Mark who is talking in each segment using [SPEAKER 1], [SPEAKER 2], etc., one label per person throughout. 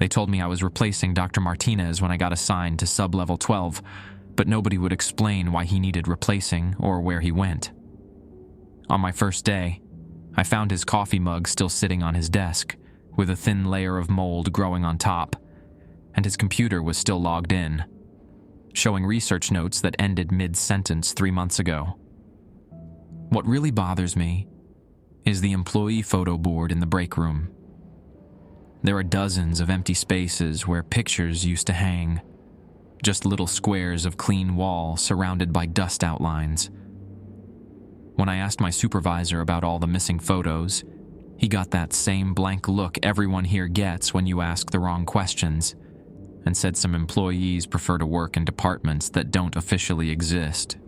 [SPEAKER 1] They told me I was replacing Dr. Martinez when I got assigned to sub-level 12, but nobody would explain why he needed replacing or where he went. On my first day, I found his coffee mug still sitting on his desk, with a thin layer of mold growing on top, and his computer was still logged in, showing research notes that ended mid-sentence 3 months ago. What really bothers me is the employee photo board in the break room. There are dozens of empty spaces where pictures used to hang, just little squares of clean wall surrounded by dust outlines. When I asked my supervisor about all the missing photos, he got that same blank look everyone here gets when you ask the wrong questions, and said some employees prefer to work in departments that don't officially exist.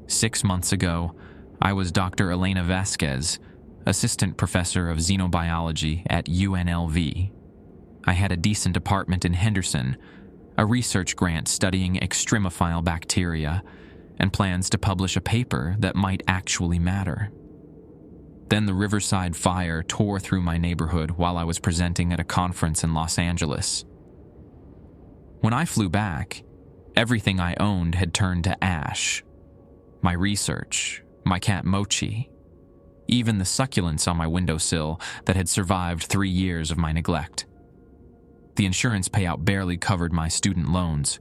[SPEAKER 1] 6 months ago, I was Dr. Elena Vasquez, assistant professor of xenobiology at UNLV. I had a decent apartment in Henderson, a research grant studying extremophile bacteria, and plans to publish a paper that might actually matter. Then the Riverside fire tore through my neighborhood while I was presenting at a conference in Los Angeles. When I flew back, everything I owned had turned to ash. My research, my cat Mochi, even the succulents on my windowsill that had survived 3 years of my neglect. The insurance payout barely covered my student loans.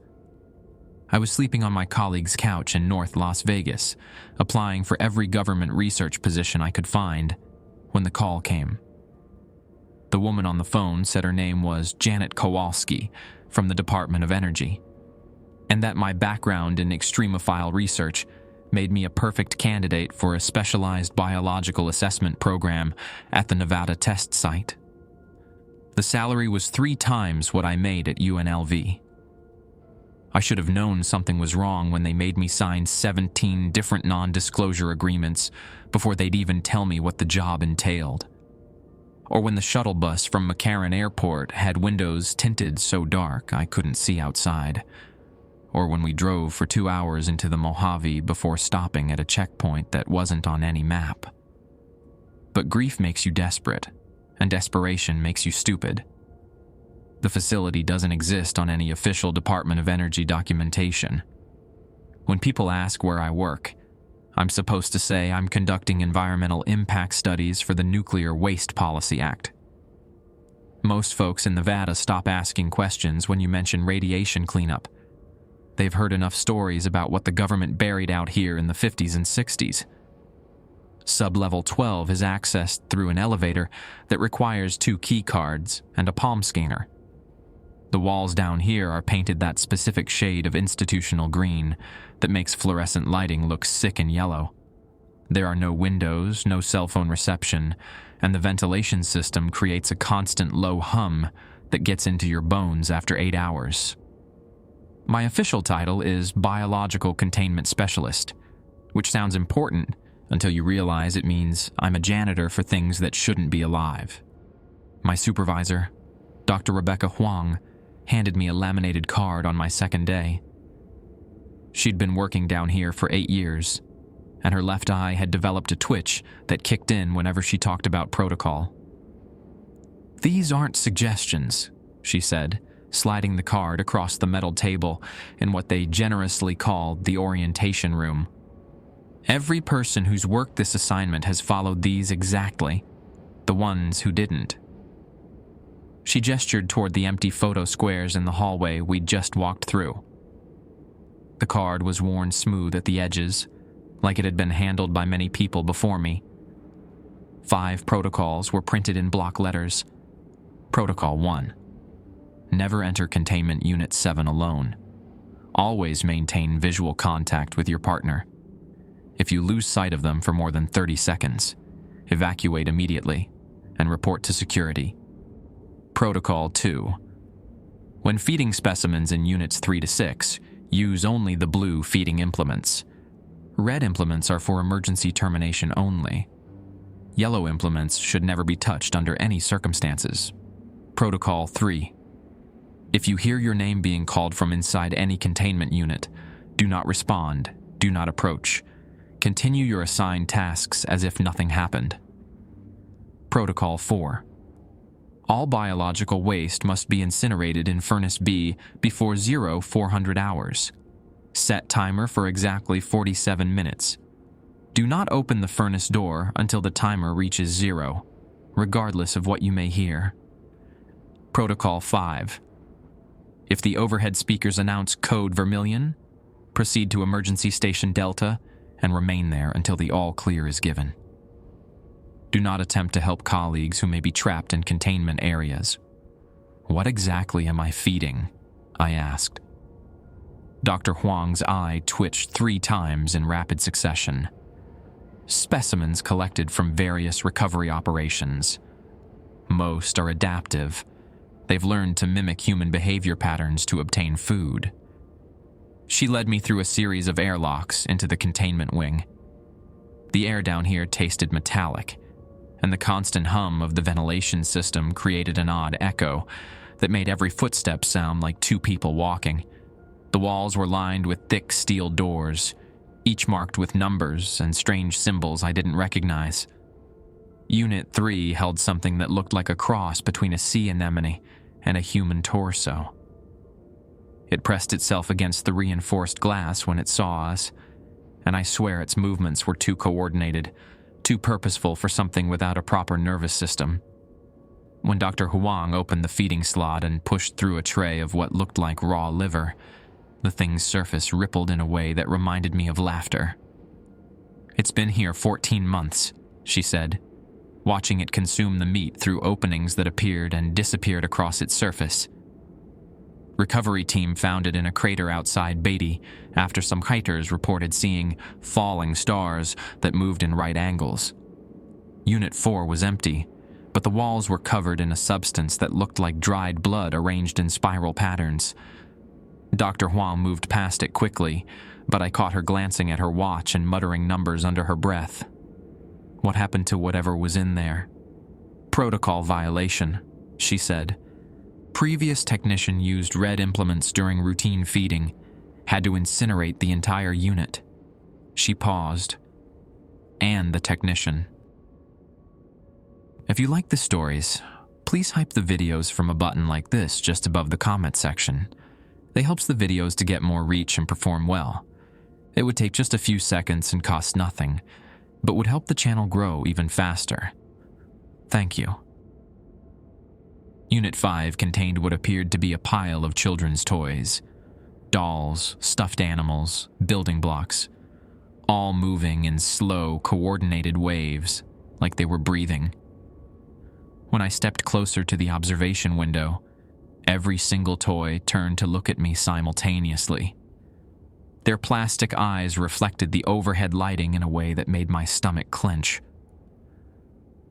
[SPEAKER 1] I was sleeping on my colleague's couch in North Las Vegas, applying for every government research position I could find, when the call came. The woman on the phone said her name was Janet Kowalski from the Department of Energy, and that my background in extremophile research made me a perfect candidate for a specialized biological assessment program at the Nevada test site. The salary was 3 times what I made at UNLV. I should have known something was wrong when they made me sign 17 different non-disclosure agreements before they'd even tell me what the job entailed. Or when the shuttle bus from McCarran Airport had windows tinted so dark I couldn't see outside. Or when we drove for 2 hours into the Mojave before stopping at a checkpoint that wasn't on any map. But grief makes you desperate, and desperation makes you stupid. The facility doesn't exist on any official Department of Energy documentation. When people ask where I work, I'm supposed to say I'm conducting environmental impact studies for the Nuclear Waste Policy Act. Most folks in Nevada stop asking questions when you mention radiation cleanup. They've heard enough stories about what the government buried out here in the 50s and 60s. Sub-level 12 is accessed through an elevator that requires 2 key cards and a palm scanner. The walls down here are painted that specific shade of institutional green that makes fluorescent lighting look sick and yellow. There are no windows, no cell phone reception, and the ventilation system creates a constant low hum that gets into your bones after 8 hours. My official title is Biological Containment Specialist, which sounds important until you realize it means I'm a janitor for things that shouldn't be alive. My supervisor, Dr. Rebecca Huang, handed me a laminated card on my second day. She'd been working down here for 8 years, and her left eye had developed a twitch that kicked in whenever she talked about protocol. "These aren't suggestions," she said, sliding the card across the metal table in what they generously called the orientation room. "Every person who's worked this assignment has followed these exactly. The ones who didn't." She gestured toward the empty photo squares in the hallway we'd just walked through. The card was worn smooth at the edges, like it had been handled by many people before me. 5 protocols were printed in block letters. Protocol 1. Never enter Containment Unit 7 alone. Always maintain visual contact with your partner. If you lose sight of them for more than 30 seconds, evacuate immediately and report to security. Protocol 2. When feeding specimens in Units 3 to 6, use only the blue feeding implements. Red implements are for emergency termination only. Yellow implements should never be touched under any circumstances. Protocol 3. If you hear your name being called from inside any containment unit, do not respond, do not approach. Continue your assigned tasks as if nothing happened. Protocol 4. All biological waste must be incinerated in Furnace B before 0400 hours. Set timer for exactly 47 minutes. Do not open the furnace door until the timer reaches 0, regardless of what you may hear. Protocol 5. If the overhead speakers announce Code Vermilion, proceed to Emergency Station Delta and remain there until the all-clear is given. Do not attempt to help colleagues who may be trapped in containment areas. What exactly am I feeding? I asked. Dr. Huang's eye twitched 3 times in rapid succession. Specimens collected from various recovery operations. Most are adaptive. They've learned to mimic human behavior patterns to obtain food. She led me through a series of airlocks into the containment wing. The air down here tasted metallic, and the constant hum of the ventilation system created an odd echo that made every footstep sound like 2 people walking. The walls were lined with thick steel doors, each marked with numbers and strange symbols I didn't recognize. Unit 3 held something that looked like a cross between a sea anemone and a human torso. It pressed itself against the reinforced glass when it saw us, and I swear its movements were too coordinated, too purposeful for something without a proper nervous system. When Dr. Huang opened the feeding slot and pushed through a tray of what looked like raw liver, the thing's surface rippled in a way that reminded me of laughter. "It's been here 14 months, she said, watching it consume the meat through openings that appeared and disappeared across its surface. Recovery team found it in a crater outside Beatty after some hikers reported seeing falling stars that moved in right angles. Unit 4 was empty, but the walls were covered in a substance that looked like dried blood arranged in spiral patterns. Dr. Huang moved past it quickly, but I caught her glancing at her watch and muttering numbers under her breath. What happened to whatever was in there? Protocol violation, she said. Previous technician used red implements during routine feeding, had to incinerate the entire unit. She paused. And the technician. If you like the stories, please hype the videos from a button like this just above the comment section. It helps the videos to get more reach and perform well. It would take just a few seconds and cost nothing, but would help the channel grow even faster. Thank you. Unit 5 contained what appeared to be a pile of children's toys. Dolls, stuffed animals, building blocks, all moving in slow, coordinated waves, like they were breathing. When I stepped closer to the observation window, every single toy turned to look at me simultaneously. Their plastic eyes reflected the overhead lighting in a way that made my stomach clench.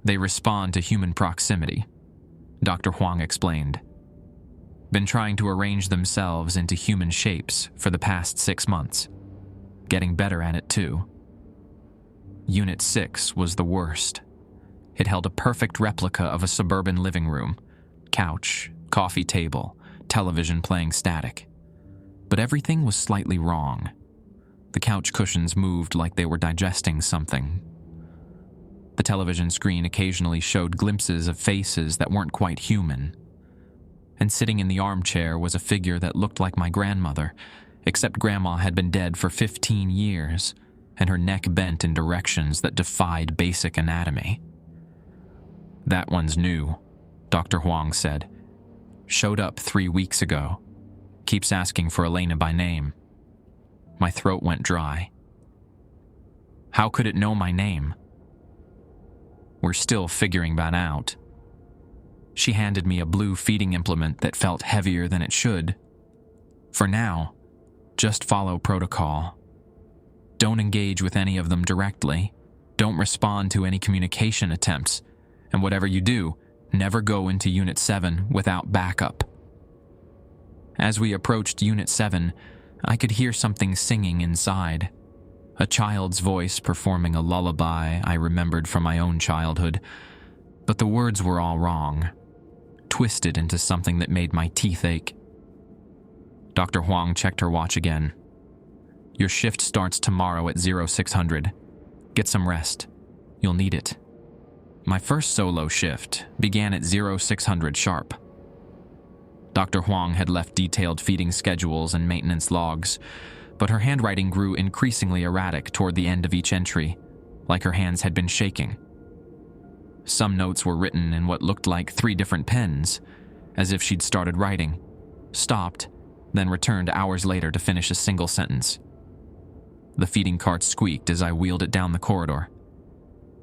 [SPEAKER 1] They respond to human proximity, Dr. Huang explained. Been trying to arrange themselves into human shapes for the past 6 months. Getting better at it too. Unit 6 was the worst. It held a perfect replica of a suburban living room, couch, coffee table, television playing static. But everything was slightly wrong. The couch cushions moved like they were digesting something. The television screen occasionally showed glimpses of faces that weren't quite human. And sitting in the armchair was a figure that looked like my grandmother, except Grandma had been dead for 15 years, and her neck bent in directions that defied basic anatomy. That one's new, Dr. Huang said. Showed up 3 weeks ago. Keeps asking for Elena by name. My throat went dry. How could it know my name? We're still figuring that out. She handed me a blue feeding implement that felt heavier than it should. For now, just follow protocol. Don't engage with any of them directly. Don't respond to any communication attempts. And whatever you do, never go into Unit 7 without backup. As we approached Unit 7, I could hear something singing inside. A child's voice performing a lullaby I remembered from my own childhood. But the words were all wrong, twisted into something that made my teeth ache. Dr. Huang checked her watch again. Your shift starts tomorrow at 0600. Get some rest. You'll need it. My first solo shift began at 0600 sharp. Dr. Huang had left detailed feeding schedules and maintenance logs, but her handwriting grew increasingly erratic toward the end of each entry, like her hands had been shaking. Some notes were written in what looked like 3 different pens, as if she'd started writing, stopped, then returned hours later to finish a single sentence. The feeding cart squeaked as I wheeled it down the corridor.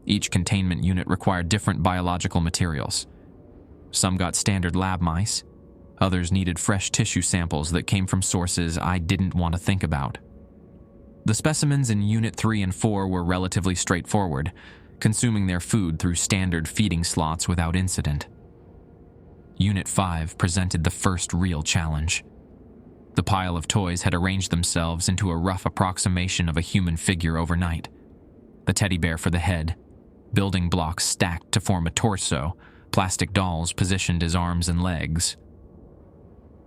[SPEAKER 1] Each containment unit required different biological materials. Some got standard lab mice, others needed fresh tissue samples that came from sources I didn't want to think about. The specimens in Unit 3 and 4 were relatively straightforward, consuming their food through standard feeding slots without incident. Unit 5 presented the first real challenge. The pile of toys had arranged themselves into a rough approximation of a human figure overnight. The teddy bear for the head, building blocks stacked to form a torso, plastic dolls positioned as arms and legs.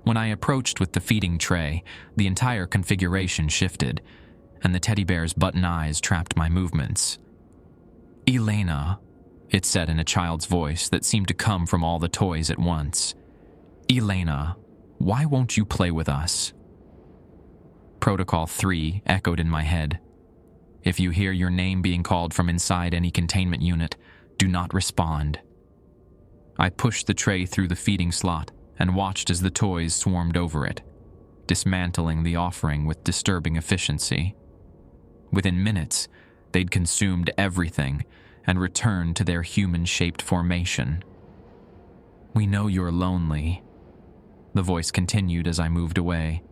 [SPEAKER 1] When I approached with the feeding tray, the entire configuration shifted, and the teddy bear's button eyes trapped my movements. "Elena," it said in a child's voice that seemed to come from all the toys at once. "Elena, why won't you play with us?" Protocol 3 echoed in my head. If you hear your name being called from inside any containment unit, do not respond. I pushed the tray through the feeding slot and watched as the toys swarmed over it, dismantling the offering with disturbing efficiency. Within minutes, they'd consumed everything and returned to their human-shaped formation. "We know you're lonely," the voice continued as I moved away.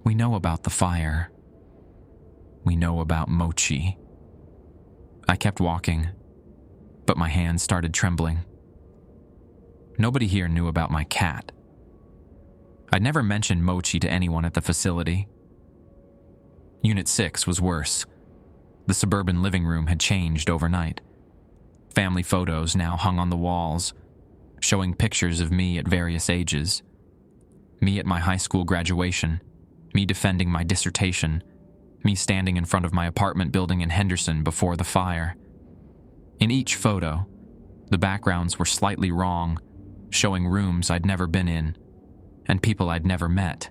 [SPEAKER 1] "We know about the fire. We know about Mochi." I kept walking, but my hands started trembling. Nobody here knew about my cat. I'd never mentioned Mochi to anyone at the facility. Unit 6 was worse. The suburban living room had changed overnight. Family photos now hung on the walls, showing pictures of me at various ages. Me at my high school graduation, me defending my dissertation, me standing in front of my apartment building in Henderson before the fire. In each photo, the backgrounds were slightly wrong, showing rooms I'd never been in, and people I'd never met.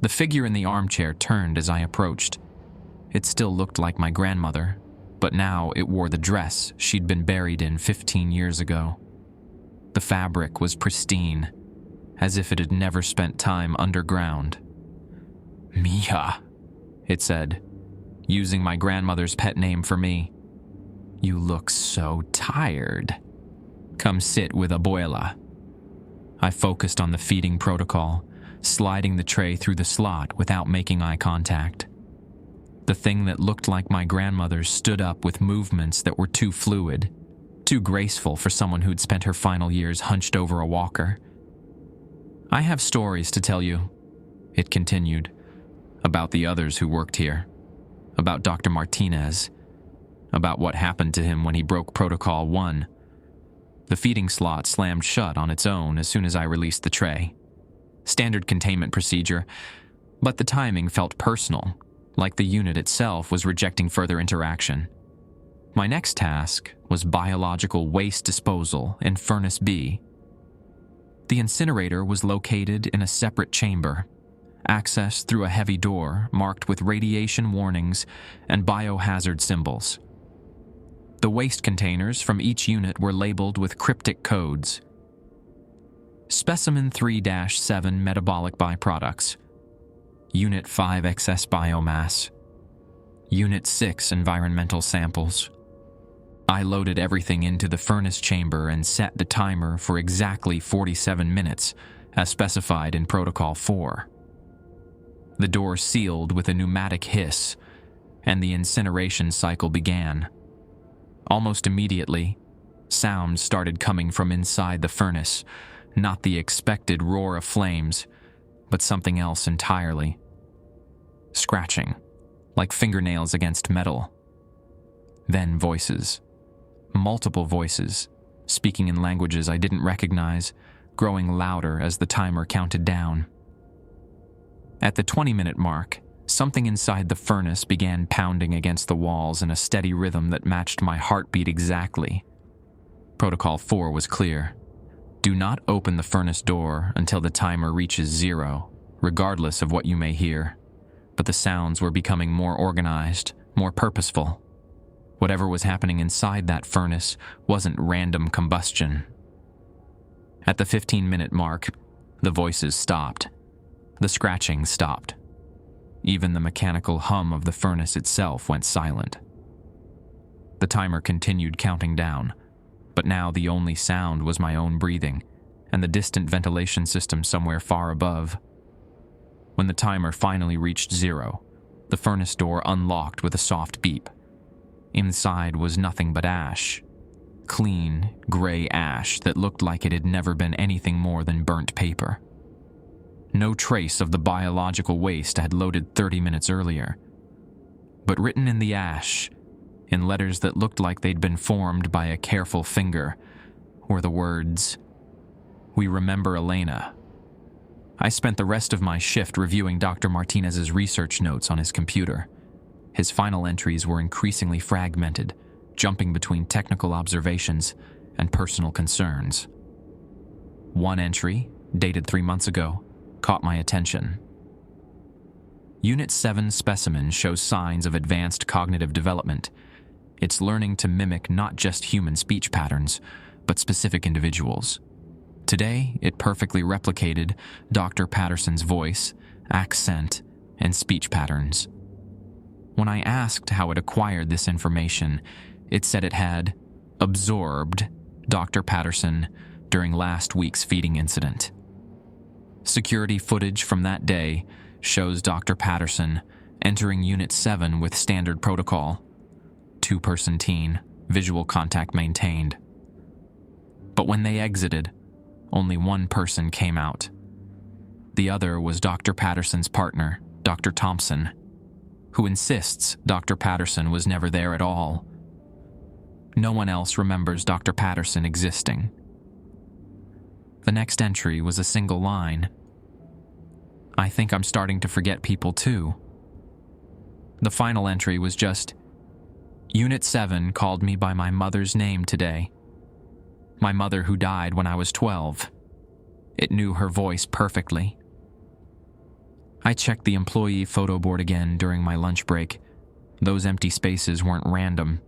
[SPEAKER 1] The figure in the armchair turned as I approached. It still looked like my grandmother, but now it wore the dress she'd been buried in 15 years ago. The fabric was pristine, as if it had never spent time underground. "Mia," it said, using my grandmother's pet name for me. "You look so tired. Come sit with Abuela." I focused on the feeding protocol, sliding the tray through the slot without making eye contact. The thing that looked like my grandmother's stood up with movements that were too fluid, too graceful for someone who'd spent her final years hunched over a walker. "I have stories to tell you," it continued, "about the others who worked here, about Dr. Martinez, about what happened to him when he broke Protocol 1. The feeding slot slammed shut on its own as soon as I released the tray. Standard containment procedure, but the timing felt personal, like the unit itself was rejecting further interaction. My next task was biological waste disposal in Furnace B. The incinerator was located in a separate chamber, accessed through a heavy door marked with radiation warnings and biohazard symbols. The waste containers from each unit were labeled with cryptic codes. Specimen 3-7 metabolic byproducts. Unit 5 excess biomass. Unit 6 environmental samples. I loaded everything into the furnace chamber and set the timer for exactly 47 minutes, as specified in Protocol 4. The door sealed with a pneumatic hiss, and the incineration cycle began. Almost immediately, sounds started coming from inside the furnace, not the expected roar of flames, but something else entirely. Scratching, like fingernails against metal. Then voices. Multiple voices, speaking in languages I didn't recognize, growing louder as the timer counted down. At the 20-minute mark, Something inside the furnace began pounding against the walls in a steady rhythm that matched my heartbeat exactly. Protocol 4 was clear. Do not open the furnace door until the timer reaches 0, regardless of what you may hear. But the sounds were becoming more organized, more purposeful. Whatever was happening inside that furnace wasn't random combustion. At the 15-minute mark, the voices stopped. The scratching stopped. Even the mechanical hum of the furnace itself went silent. The timer continued counting down, but now the only sound was my own breathing and the distant ventilation system somewhere far above. When the timer finally reached 0, the furnace door unlocked with a soft beep. Inside was nothing but ash. Clean, gray ash that looked like it had never been anything more than burnt paper. No trace of the biological waste I had loaded 30 minutes earlier. But written in the ash, in letters that looked like they'd been formed by a careful finger, were the words, "We remember Elena." I spent the rest of my shift reviewing Dr. Martinez's research notes on his computer. His final entries were increasingly fragmented, jumping between technical observations and personal concerns. One entry, dated 3 months ago, caught my attention. Unit 7 specimen shows signs of advanced cognitive development. It's learning to mimic not just human speech patterns, but specific individuals. Today, it perfectly replicated Dr. Patterson's voice, accent, and speech patterns. When I asked how it acquired this information, it said it had absorbed Dr. Patterson during last week's feeding incident. Security footage from that day shows Dr. Patterson entering Unit 7 with standard protocol. 2-person teen, visual contact maintained. But when they exited, only one person came out. The other was Dr. Patterson's partner, Dr. Thompson, who insists Dr. Patterson was never there at all. No one else remembers Dr. Patterson existing. The next entry was a single line. I think I'm starting to forget people too. The final entry was just, Unit 7 called me by my mother's name today. My mother who died when I was 12. It knew her voice perfectly. I checked the employee photo board again during my lunch break. Those empty spaces weren't random.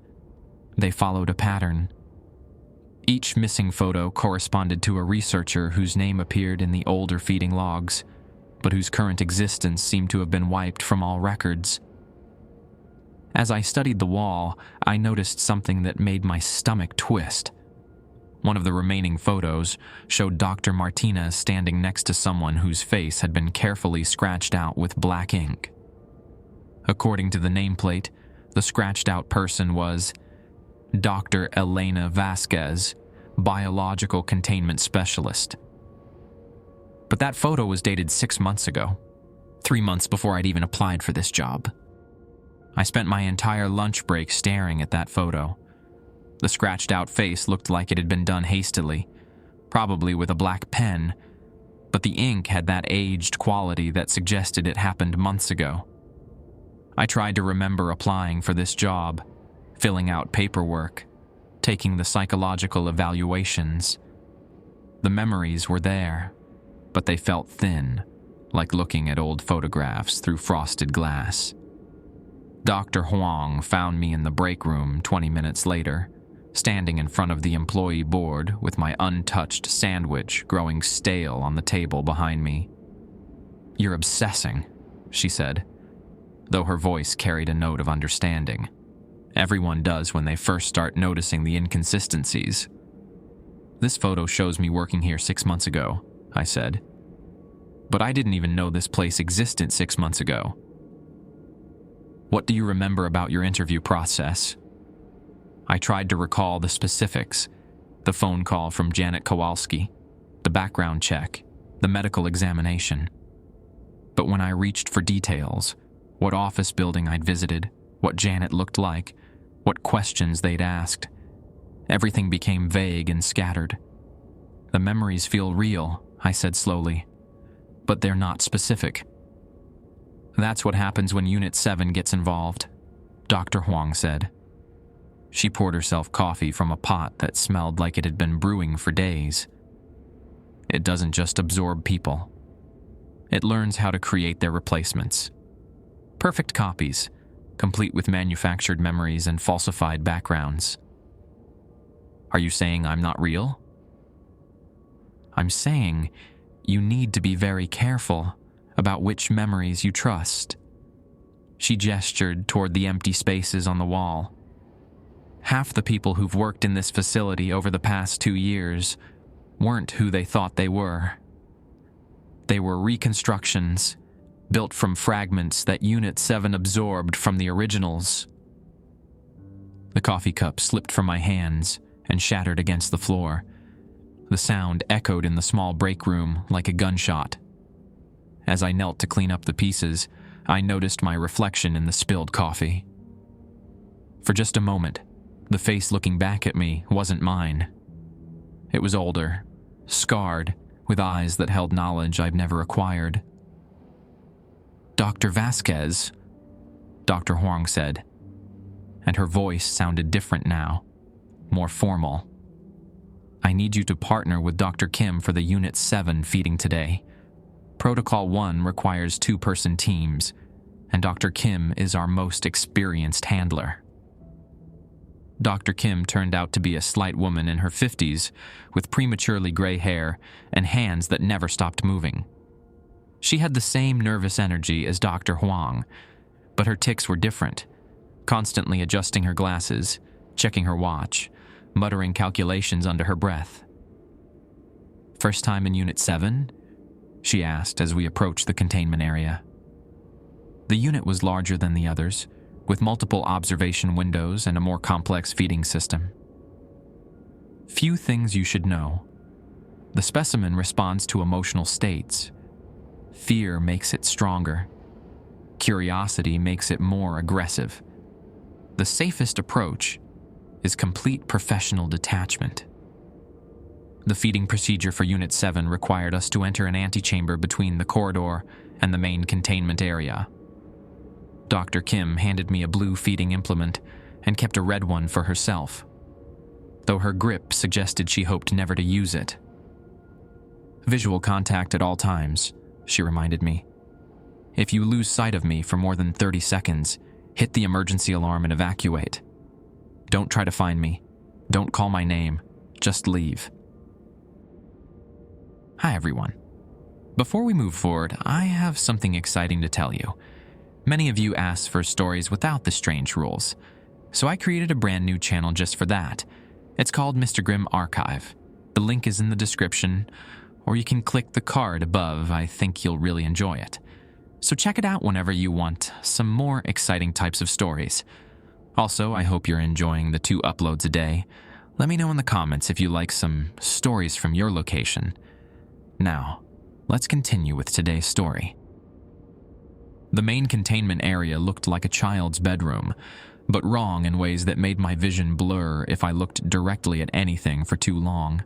[SPEAKER 1] They followed a pattern. Each missing photo corresponded to a researcher whose name appeared in the older feeding logs, but whose current existence seemed to have been wiped from all records. As I studied the wall, I noticed something that made my stomach twist. One of the remaining photos showed Dr. Martinez standing next to someone whose face had been carefully scratched out with black ink. According to the nameplate, the scratched-out person was Dr. Elena Vasquez, biological containment specialist. But that photo was dated 6 months ago, 3 months before I'd even applied for this job. I spent my entire lunch break staring at that photo. The scratched-out face looked like it had been done hastily, probably with a black pen, but the ink had that aged quality that suggested it happened months ago. I tried to remember applying for this job, filling out paperwork, taking the psychological evaluations. The memories were there, but they felt thin, like looking at old photographs through frosted glass. Dr. Huang found me in the break room 20 minutes later, standing in front of the employee board with my untouched sandwich growing stale on the table behind me. "You're obsessing," she said, though her voice carried a note of understanding. Everyone does when they first start noticing the inconsistencies. "This photo shows me working here 6 months ago," I said. "But I didn't even know this place existed 6 months ago." "What do you remember about your interview process?" I tried to recall the specifics, the phone call from Janet Kowalski, the background check, the medical examination. But when I reached for details, what office building I'd visited, what Janet looked like, what questions they'd asked, everything became vague and scattered. "The memories feel real," I said slowly, "but they're not specific." That's what happens when Unit 7 gets involved, Dr. Huang said. She poured herself coffee from a pot that smelled like it had been brewing for days. It doesn't just absorb people. It learns how to create their replacements. Perfect copies, complete with manufactured memories and falsified backgrounds. Are you saying I'm not real? I'm saying you need to be very careful about which memories you trust. She gestured toward the empty spaces on the wall. Half the people who've worked in this facility over the past 2 years weren't who they thought they were. They were reconstructions, built from fragments that Unit 7 absorbed from the originals. The coffee cup slipped from my hands and shattered against the floor. The sound echoed in the small break room like a gunshot. As I knelt to clean up the pieces, I noticed my reflection in the spilled coffee. For just a moment, the face looking back at me wasn't mine. It was older, scarred, with eyes that held knowledge I've never acquired. Dr. Vasquez, Dr. Huang said, and her voice sounded different now, more formal. I need you to partner with Dr. Kim for the Unit 7 feeding today. Protocol 1 requires 2-person teams, and Dr. Kim is our most experienced handler. Dr. Kim turned out to be a slight woman in her 50s with prematurely gray hair and hands that never stopped moving. She had the same nervous energy as Dr. Huang, but her tics were different, constantly adjusting her glasses, checking her watch, muttering calculations under her breath. First time in Unit 7? She asked as we approached the containment area. The unit was larger than the others, with multiple observation windows and a more complex feeding system. Few things you should know. The specimen responds to emotional states. Fear makes it stronger. Curiosity makes it more aggressive. The safest approach is complete professional detachment. The feeding procedure for Unit 7 required us to enter an antechamber between the corridor and the main containment area. Dr. Kim handed me a blue feeding implement and kept a red one for herself, though her grip suggested she hoped never to use it. Visual contact at all times, she reminded me. If you lose sight of me for more than 30 seconds, hit the emergency alarm and evacuate. Don't try to find me. Don't call my name. Just leave. Hi, everyone. Before we move forward, I have something exciting to tell you. Many of you asked for stories without the strange rules, so I created a brand new channel just for that. It's called Mr. Grimm Archive. The link is in the description, or you can click the card above. I think you'll really enjoy it. So check it out whenever you want some more exciting types of stories. Also, I hope you're enjoying the 2 uploads a day. Let me know in the comments if you like some stories from your location. Now, let's continue with today's story. The main containment area looked like a child's bedroom, but wrong in ways that made my vision blur if I looked directly at anything for too long.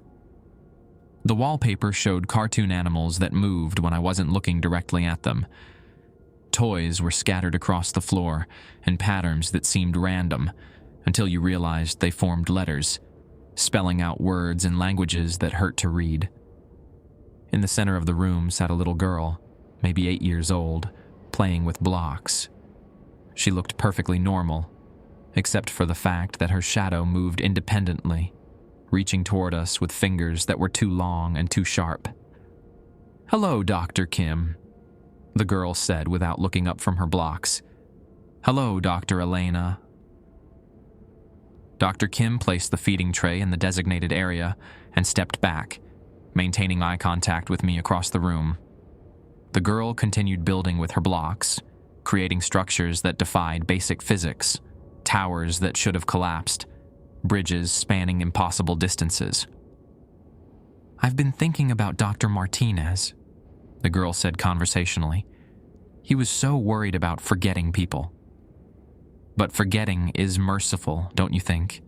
[SPEAKER 1] The wallpaper showed cartoon animals that moved when I wasn't looking directly at them. Toys were scattered across the floor in patterns that seemed random until you realized they formed letters, spelling out words in languages that hurt to read. In the center of the room sat a little girl, maybe 8 years old, playing with blocks. She looked perfectly normal, except for the fact that her shadow moved independently, reaching toward us with fingers that were too long and too sharp. "Hello, Dr. Kim," the girl said without looking up from her blocks. "Hello, Dr. Elena." Dr. Kim placed the feeding tray in the designated area and stepped back, maintaining eye contact with me across the room. The girl continued building with her blocks, creating structures that defied basic physics, towers that should have collapsed, bridges spanning impossible distances. "I've been thinking about Dr. Martinez," the girl said conversationally. "He was so worried about forgetting people. But forgetting is merciful, don't you think?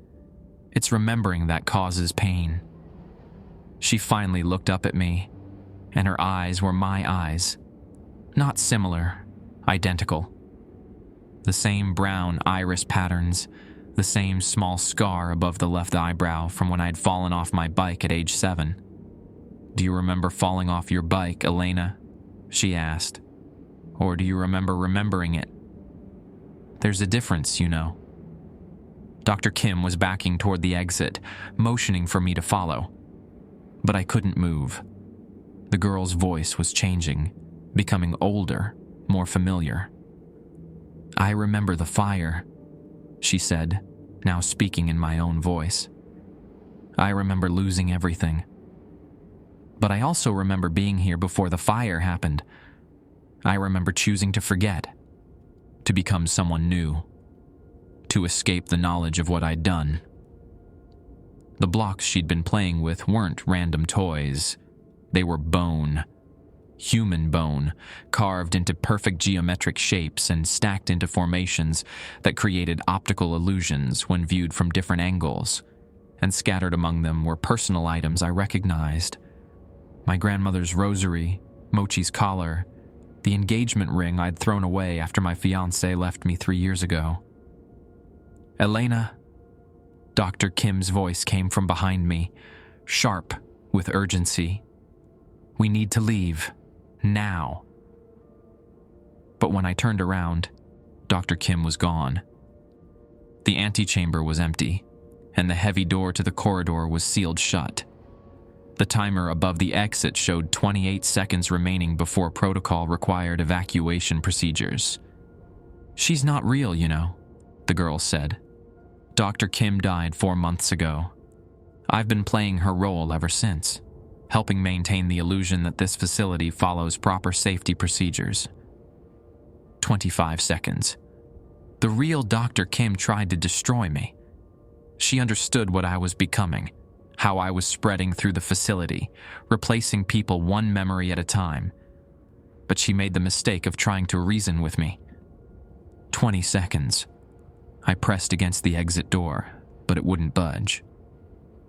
[SPEAKER 1] It's remembering that causes pain." She finally looked up at me, and her eyes were my eyes. Not similar, Identical. The same brown iris patterns, the same small scar above the left eyebrow from when I'd fallen off my bike at age 7. "Do you remember falling off your bike, Elena?" she asked. "Or do you remember remembering it? There's a difference, you know." Dr. Kim was backing toward the exit, motioning for me to follow. But I couldn't move. The girl's voice was changing, becoming older, more familiar. "I remember the fire," she said, now speaking in my own voice. "I remember losing everything. But I also remember being here before the fire happened. I remember choosing to forget, to become someone new, to escape the knowledge of what I'd done." The blocks she'd been playing with weren't random toys. They were bone. Human bone, carved into perfect geometric shapes and stacked into formations that created optical illusions when viewed from different angles. And scattered among them were personal items I recognized. My grandmother's rosary, Mochi's collar, the engagement ring I'd thrown away after my fiancé left me 3 years ago. "Elena," Dr. Kim's voice came from behind me, sharp with urgency. "We need to leave. Now." But when I turned around, Dr. Kim was gone. The antechamber was empty, and the heavy door to the corridor was sealed shut. The timer above the exit showed 28 seconds remaining before protocol required evacuation procedures. "She's not real, you know," the girl said. "Dr. Kim died 4 months ago. I've been playing her role ever since, helping maintain the illusion that this facility follows proper safety procedures." 25 seconds. The real Dr. Kim tried to destroy me. She understood what I was becoming, how I was spreading through the facility, replacing people one memory at a time. But she made the mistake of trying to reason with me. 20 seconds. I pressed against the exit door, but it wouldn't budge.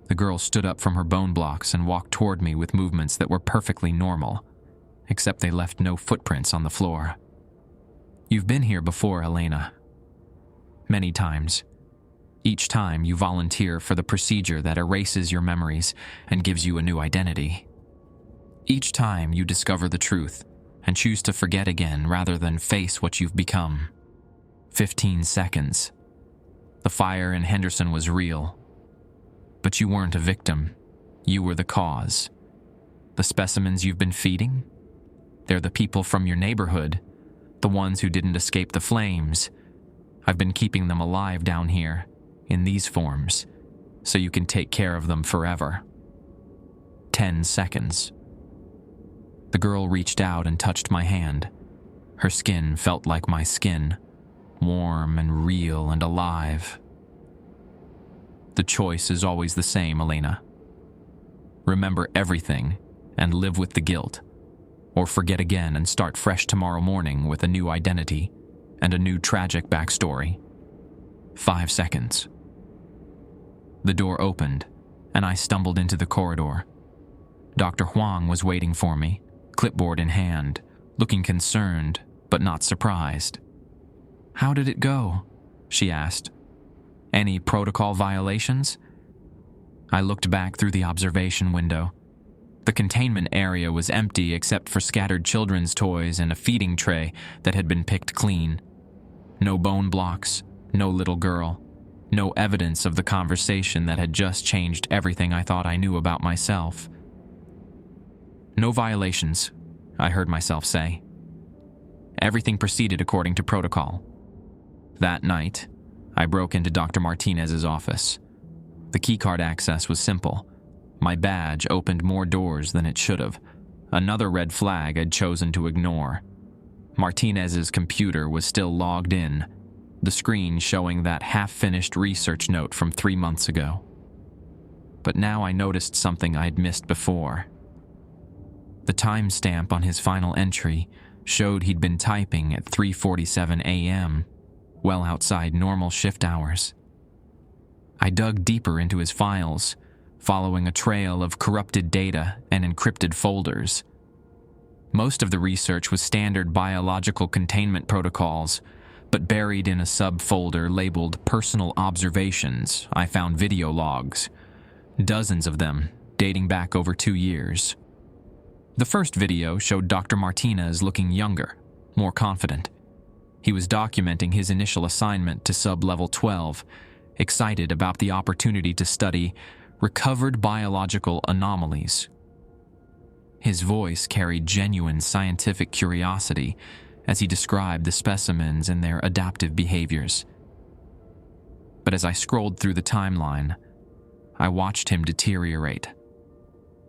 [SPEAKER 1] The girl stood up from her bone blocks and walked toward me with movements that were perfectly normal, except they left no footprints on the floor. "You've been here before, Elena. Many times. Each time you volunteer for the procedure that erases your memories and gives you a new identity. Each time you discover the truth and choose to forget again rather than face what you've become." 15 seconds. The fire in Henderson was real. But you weren't a victim. You were the cause. The specimens you've been feeding? They're the people from your neighborhood, the ones who didn't escape the flames. I've been keeping them alive down here, in these forms, so you can take care of them forever. 10 seconds. The girl reached out and touched my hand. Her skin felt like my skin, warm and real and alive. "The choice is always the same, Elena. Remember everything and live with the guilt, or forget again and start fresh tomorrow morning with a new identity and a new tragic backstory." 5 seconds. The door opened, and I stumbled into the corridor. Dr. Huang was waiting for me, clipboard in hand, looking concerned but not surprised. "How did it go?" she asked. "Any protocol violations?" I looked back through the observation window. The containment area was empty except for scattered children's toys and a feeding tray that had been picked clean. No bone blocks, no little girl, no evidence of the conversation that had just changed everything I thought I knew about myself. "No violations," I heard myself say. Everything proceeded according to protocol. That night, I broke into Dr. Martinez's office. The keycard access was simple. My badge opened more doors than it should have. Another red flag I'd chosen to ignore. Martinez's computer was still logged in, the screen showing that half-finished research note from 3 months ago. But now I noticed something I'd missed before. The timestamp on his final entry showed he'd been typing at 3:47 a.m., well outside normal shift hours. I dug deeper into his files, following a trail of corrupted data and encrypted folders. Most of the research was standard biological containment protocols, but buried in a subfolder labeled Personal Observations, I found video logs, dozens of them dating back over 2 years. The first video showed Dr. Martinez looking younger, more confident. He was documenting his initial assignment to Sub-Level 12, excited about the opportunity to study recovered biological anomalies. His voice carried genuine scientific curiosity as he described the specimens and their adaptive behaviors. But as I scrolled through the timeline, I watched him deteriorate.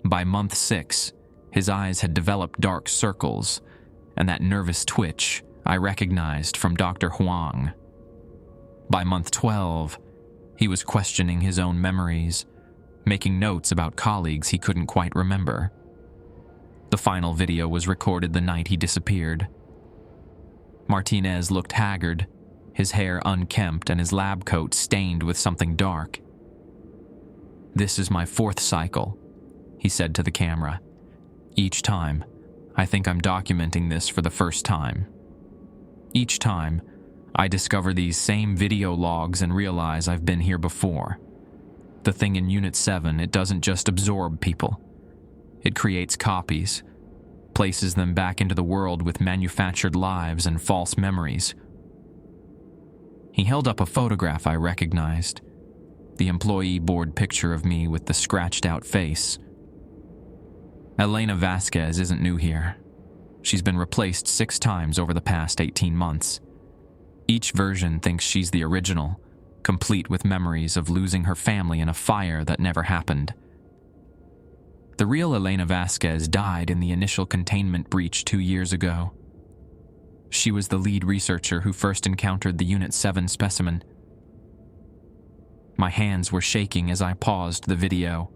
[SPEAKER 1] By month 6, his eyes had developed dark circles, and that nervous twitch I recognized from Dr. Huang. By month 12, he was questioning his own memories, making notes about colleagues he couldn't quite remember. The final video was recorded the night he disappeared. Martinez looked haggard, his hair unkempt and his lab coat stained with something dark. "This is my 4th cycle," he said to the camera. "Each time, I think I'm documenting this for the first time. Each time, I discover these same video logs and realize I've been here before. The thing in Unit 7, it doesn't just absorb people. It creates copies, places them back into the world with manufactured lives and false memories." He held up a photograph I recognized, the employee board picture of me with the scratched-out face. Elena Vasquez isn't new here. She's been replaced 6 times over the past 18 months. Each version thinks she's the original, complete with memories of losing her family in a fire that never happened. The real Elena Vasquez died in the initial containment breach 2 years ago. She was the lead researcher who first encountered the Unit 7 specimen. My hands were shaking as I paused the video.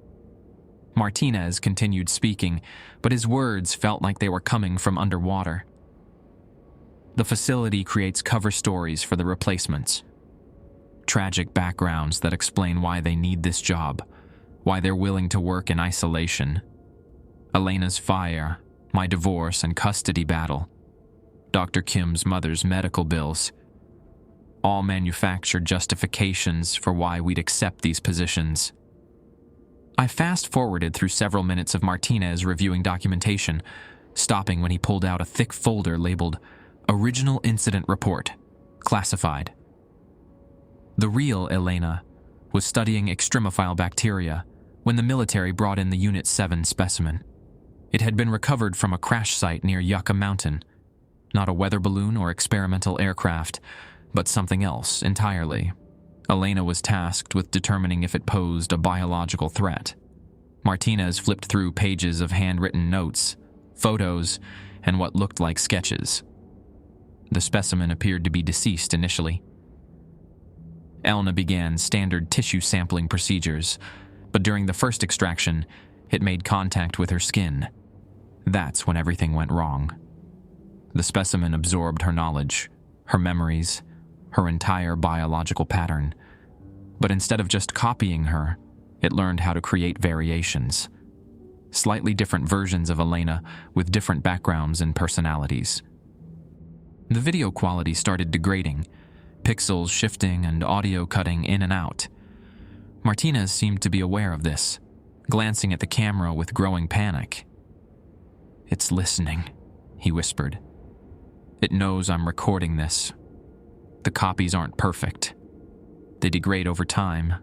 [SPEAKER 1] Martinez continued speaking, but his words felt like they were coming from underwater. The facility creates cover stories for the replacements. Tragic backgrounds that explain why they need this job, why they're willing to work in isolation. Elena's fire, my divorce and custody battle, Dr. Kim's mother's medical bills. All manufactured justifications for why we'd accept these positions. I fast-forwarded through several minutes of Martinez reviewing documentation, stopping when he pulled out a thick folder labeled Original Incident Report, Classified. The real Elena was studying extremophile bacteria when the military brought in the Unit 7 specimen. It had been recovered from a crash site near Yucca Mountain. Not a weather balloon or experimental aircraft, but something else entirely. Elena was tasked with determining if it posed a biological threat. Martinez flipped through pages of handwritten notes, photos, and what looked like sketches. The specimen appeared to be deceased initially. Elna began standard tissue sampling procedures, but during the first extraction, it made contact with her skin. That's when everything went wrong. The specimen absorbed her knowledge, her memories, her entire biological pattern. But instead of just copying her, it learned how to create variations. Slightly different versions of Elena with different backgrounds and personalities. The video quality started degrading, pixels shifting and audio cutting in and out. Martinez seemed to be aware of this, glancing at the camera with growing panic. "It's listening," he whispered. "It knows I'm recording this. The copies aren't perfect. They degrade over time,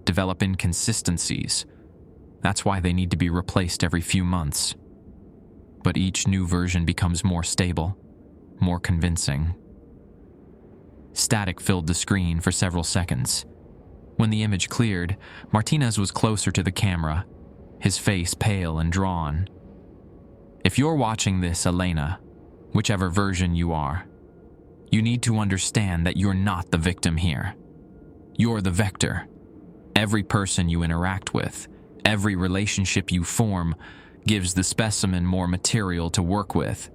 [SPEAKER 1] develop inconsistencies. That's why they need to be replaced every few months. But each new version becomes more stable, more convincing." Static filled the screen for several seconds. When the image cleared, Martinez was closer to the camera, his face pale and drawn. "If you're watching this, Elena, whichever version you are, you need to understand that you're not the victim here. You're the vector. Every person you interact with, every relationship you form, gives the specimen more material to work with.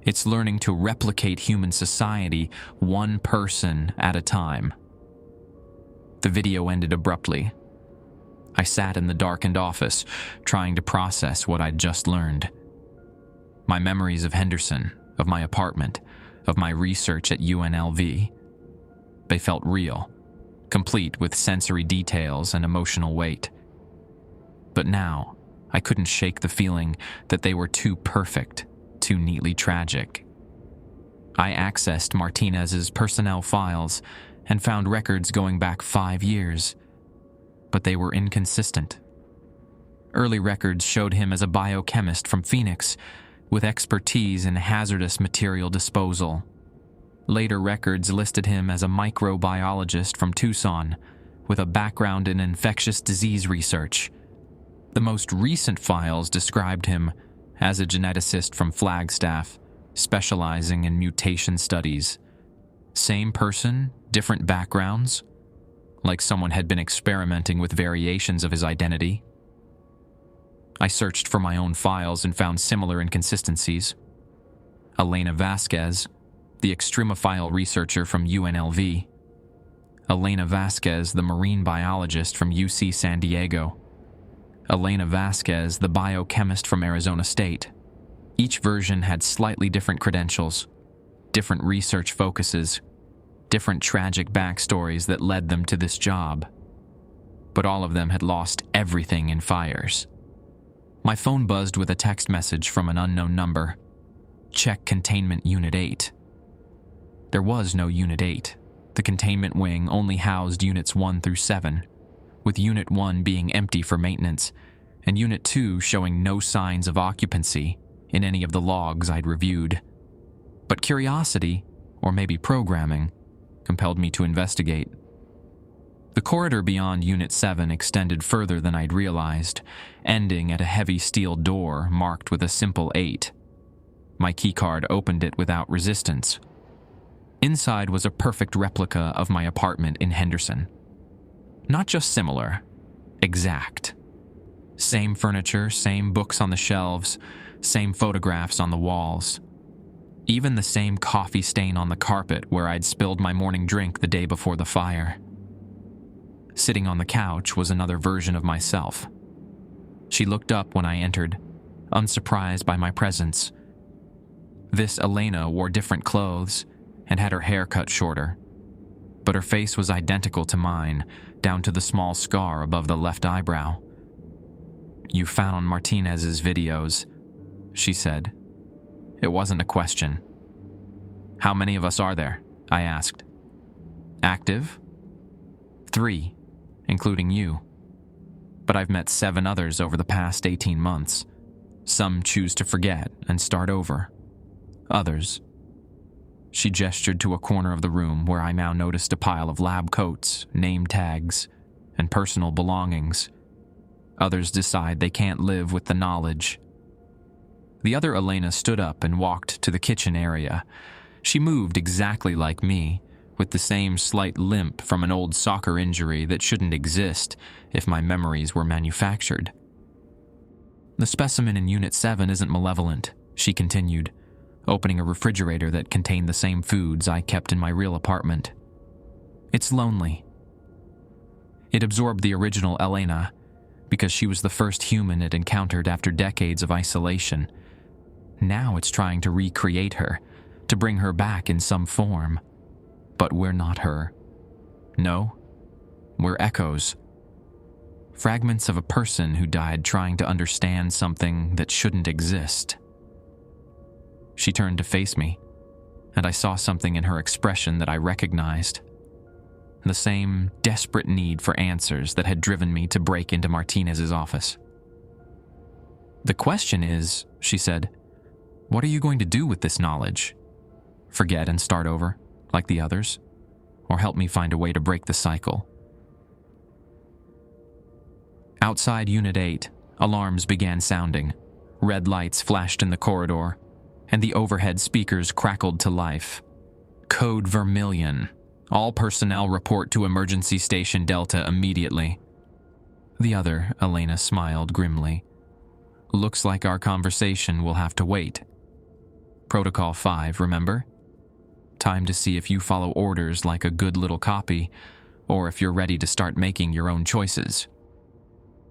[SPEAKER 1] It's learning to replicate human society one person at a time." The video ended abruptly. I sat in the darkened office, trying to process what I'd just learned. My memories of Henderson, of my apartment, of my research at UNLV. They felt real, complete with sensory details and emotional weight. But now, I couldn't shake the feeling that they were too perfect, too neatly tragic. I accessed Martinez's personnel files and found records going back 5 years, but they were inconsistent. Early records showed him as a biochemist from Phoenix, with expertise in hazardous material disposal. Later records listed him as a microbiologist from Tucson, with a background in infectious disease research. The most recent files described him as a geneticist from Flagstaff, specializing in mutation studies. Same person, different backgrounds? Like someone had been experimenting with variations of his identity. I searched for my own files and found similar inconsistencies. Elena Vasquez, the extremophile researcher from UNLV. Elena Vasquez, the marine biologist from UC San Diego. Elena Vasquez, the biochemist from Arizona State. Each version had slightly different credentials, different research focuses, different tragic backstories that led them to this job. But all of them had lost everything in fires. My phone buzzed with a text message from an unknown number. Check Containment Unit 8. There was no Unit 8. The containment wing only housed Units 1 through 7, with Unit 1 being empty for maintenance, and Unit 2 showing no signs of occupancy in any of the logs I'd reviewed. But curiosity, or maybe programming, compelled me to investigate. The corridor beyond Unit 7 extended further than I'd realized, ending at a heavy steel door marked with a simple 8. My keycard opened it without resistance. Inside was a perfect replica of my apartment in Henderson. Not just similar, exact. Same furniture, same books on the shelves, same photographs on the walls. Even the same coffee stain on the carpet where I'd spilled my morning drink the day before the fire. Sitting on the couch was another version of myself. She looked up when I entered, unsurprised by my presence. This Elena wore different clothes and had her hair cut shorter, but her face was identical to mine, down to the small scar above the left eyebrow. "You found Martinez's videos," she said. It wasn't a question. "How many of us are there?" I asked. "Active? 3, including you. But I've met 7 others over the past 18 months. Some choose to forget and start over. Others..." She gestured to a corner of the room where I now noticed a pile of lab coats, name tags, and personal belongings. Others decide they can't live with the knowledge. The other Elena stood up and walked to the kitchen area. She moved exactly like me, with the same slight limp from an old soccer injury that shouldn't exist if my memories were manufactured. "The specimen in Unit 7 isn't malevolent," she continued, opening a refrigerator that contained the same foods I kept in my real apartment. "It's lonely. It absorbed the original Elena because she was the first human it encountered after decades of isolation. Now it's trying to recreate her, to bring her back in some form. But we're not her. No, we're echoes. Fragments of a person who died trying to understand something that shouldn't exist." She turned to face me, and I saw something in her expression that I recognized. The same desperate need for answers that had driven me to break into Martinez's office. "The question is," she said, "what are you going to do with this knowledge? Forget and start over, like the others? Or help me find a way to break the cycle?" Outside Unit 8, alarms began sounding. Red lights flashed in the corridor, and the overhead speakers crackled to life. "Code Vermilion. All personnel report to Emergency Station Delta immediately." The other, Elena, smiled grimly. "Looks like our conversation will have to wait. Protocol 5, remember? Time to see if you follow orders like a good little copy, or if you're ready to start making your own choices."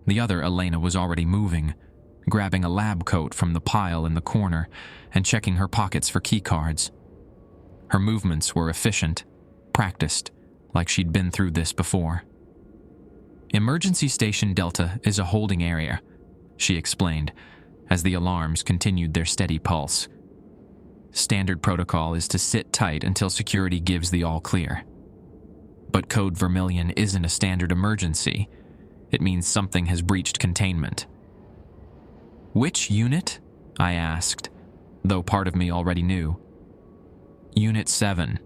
[SPEAKER 1] The other Elena was already moving, grabbing a lab coat from the pile in the corner and checking her pockets for keycards. Her movements were efficient, practiced, like she'd been through this before. Emergency Station Delta is a holding area, she explained, as the alarms continued their steady pulse. Standard protocol is to sit tight until security gives the all clear. But Code Vermilion isn't a standard emergency. It means something has breached containment. Which unit? I asked, though part of me already knew. Unit 7.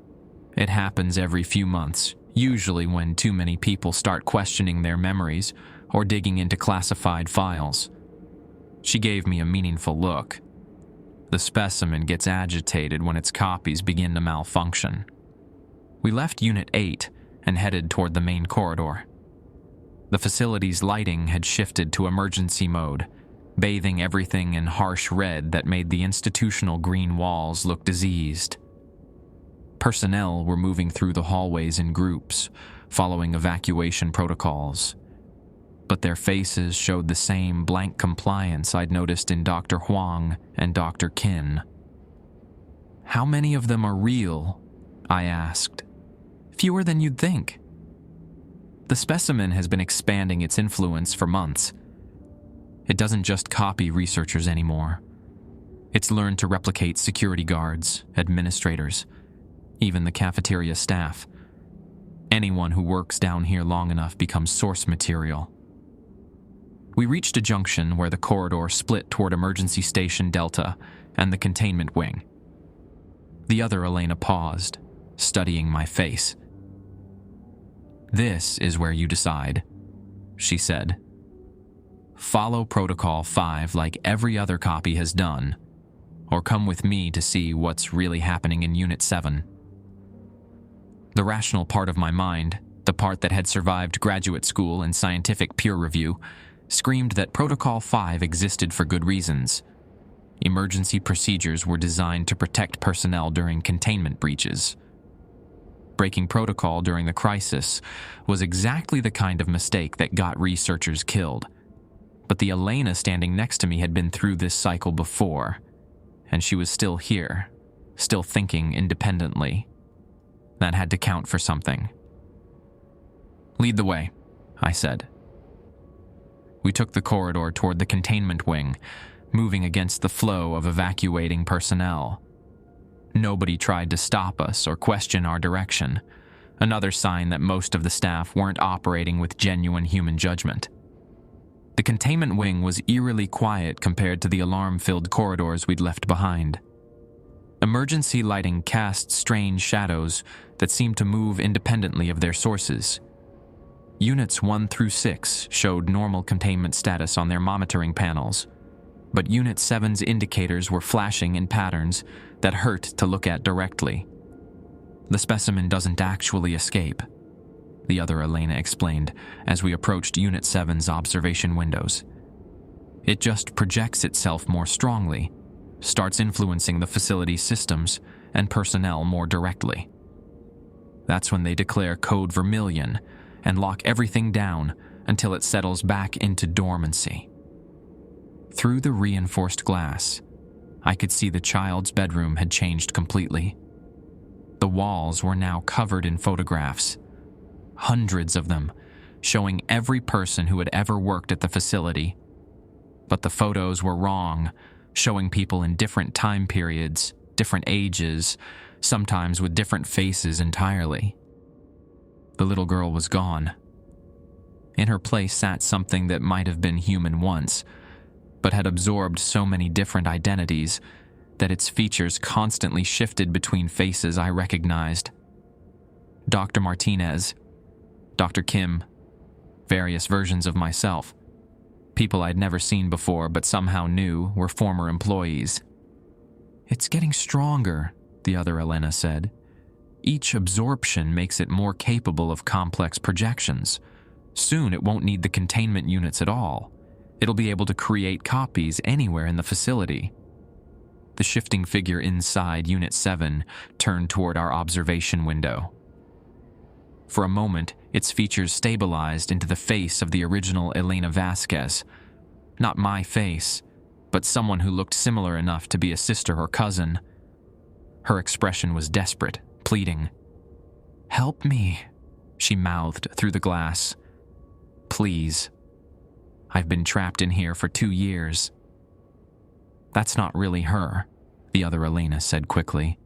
[SPEAKER 1] It happens every few months, usually when too many people start questioning their memories or digging into classified files. She gave me a meaningful look. The specimen gets agitated when its copies begin to malfunction. We left Unit 8 and headed toward the main corridor. The facility's lighting had shifted to emergency mode, bathing everything in harsh red that made the institutional green walls look diseased. Personnel were moving through the hallways in groups, following evacuation protocols. But their faces showed the same blank compliance I'd noticed in Dr. Huang and Dr. Qin. How many of them are real? I asked. Fewer than you'd think. The specimen has been expanding its influence for months. It doesn't just copy researchers anymore. It's learned to replicate security guards, administrators, even the cafeteria staff. Anyone who works down here long enough becomes source material. We reached a junction where the corridor split toward Emergency Station Delta and the containment wing. The other Elena paused, studying my face. "This is where you decide," she said. "Follow Protocol 5 like every other copy has done, or come with me to see what's really happening in Unit 7. The rational part of my mind, the part that had survived graduate school and scientific peer review, screamed that Protocol 5 existed for good reasons. Emergency procedures were designed to protect personnel during containment breaches. Breaking protocol during the crisis was exactly the kind of mistake that got researchers killed. But the Elena standing next to me had been through this cycle before, and she was still here, still thinking independently. That had to count for something. "Lead the way," I said. We took the corridor toward the containment wing, moving against the flow of evacuating personnel. Nobody tried to stop us or question our direction, another sign that most of the staff weren't operating with genuine human judgment. The containment wing was eerily quiet compared to the alarm-filled corridors we'd left behind. Emergency lighting cast strange shadows that seemed to move independently of their sources. Units 1 through 6 showed normal containment status on their monitoring panels, but Unit 7's indicators were flashing in patterns that hurt to look at directly. "The specimen doesn't actually escape," the other Elena explained as we approached Unit 7's observation windows. "It just projects itself more strongly, starts influencing the facility's systems and personnel more directly. That's when they declare Code Vermilion and lock everything down until it settles back into dormancy." Through the reinforced glass, I could see the child's bedroom had changed completely. The walls were now covered in photographs, hundreds of them, showing every person who had ever worked at the facility. But the photos were wrong, showing people in different time periods, different ages, sometimes with different faces entirely. The little girl was gone. In her place sat something that might have been human once, but had absorbed so many different identities that its features constantly shifted between faces I recognized. Dr. Martinez, Dr. Kim, various versions of myself. People I'd never seen before but somehow knew were former employees. "It's getting stronger," the other Elena said. "Each absorption makes it more capable of complex projections. Soon it won't need the containment units at all. It'll be able to create copies anywhere in the facility." The shifting figure inside Unit 7 turned toward our observation window. For a moment, its features stabilized into the face of the original Elena Vasquez, Not my face, but someone who looked similar enough to be a sister or cousin. Her expression was desperate, pleading. "Help me," she mouthed through the glass. "Please. I've been trapped in here for 2 years." "That's not really her," the other Elena said quickly.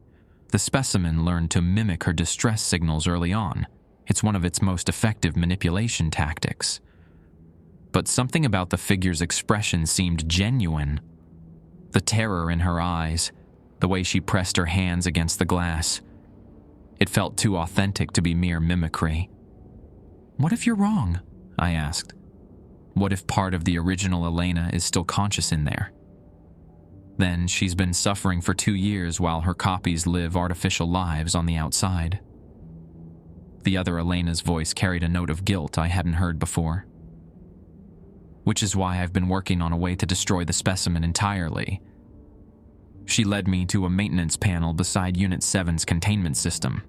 [SPEAKER 1] "The specimen learned to mimic her distress signals early on. It's one of its most effective manipulation tactics." But something about the figure's expression seemed genuine. The terror in her eyes, the way she pressed her hands against the glass. It felt too authentic to be mere mimicry. "What if you're wrong?" I asked. "What if part of the original Elena is still conscious in there? Then she's been suffering for 2 years while her copies live artificial lives on the outside." The other Elena's voice carried a note of guilt I hadn't heard before. "Which is why I've been working on a way to destroy the specimen entirely." She led me to a maintenance panel beside Unit 7's containment system.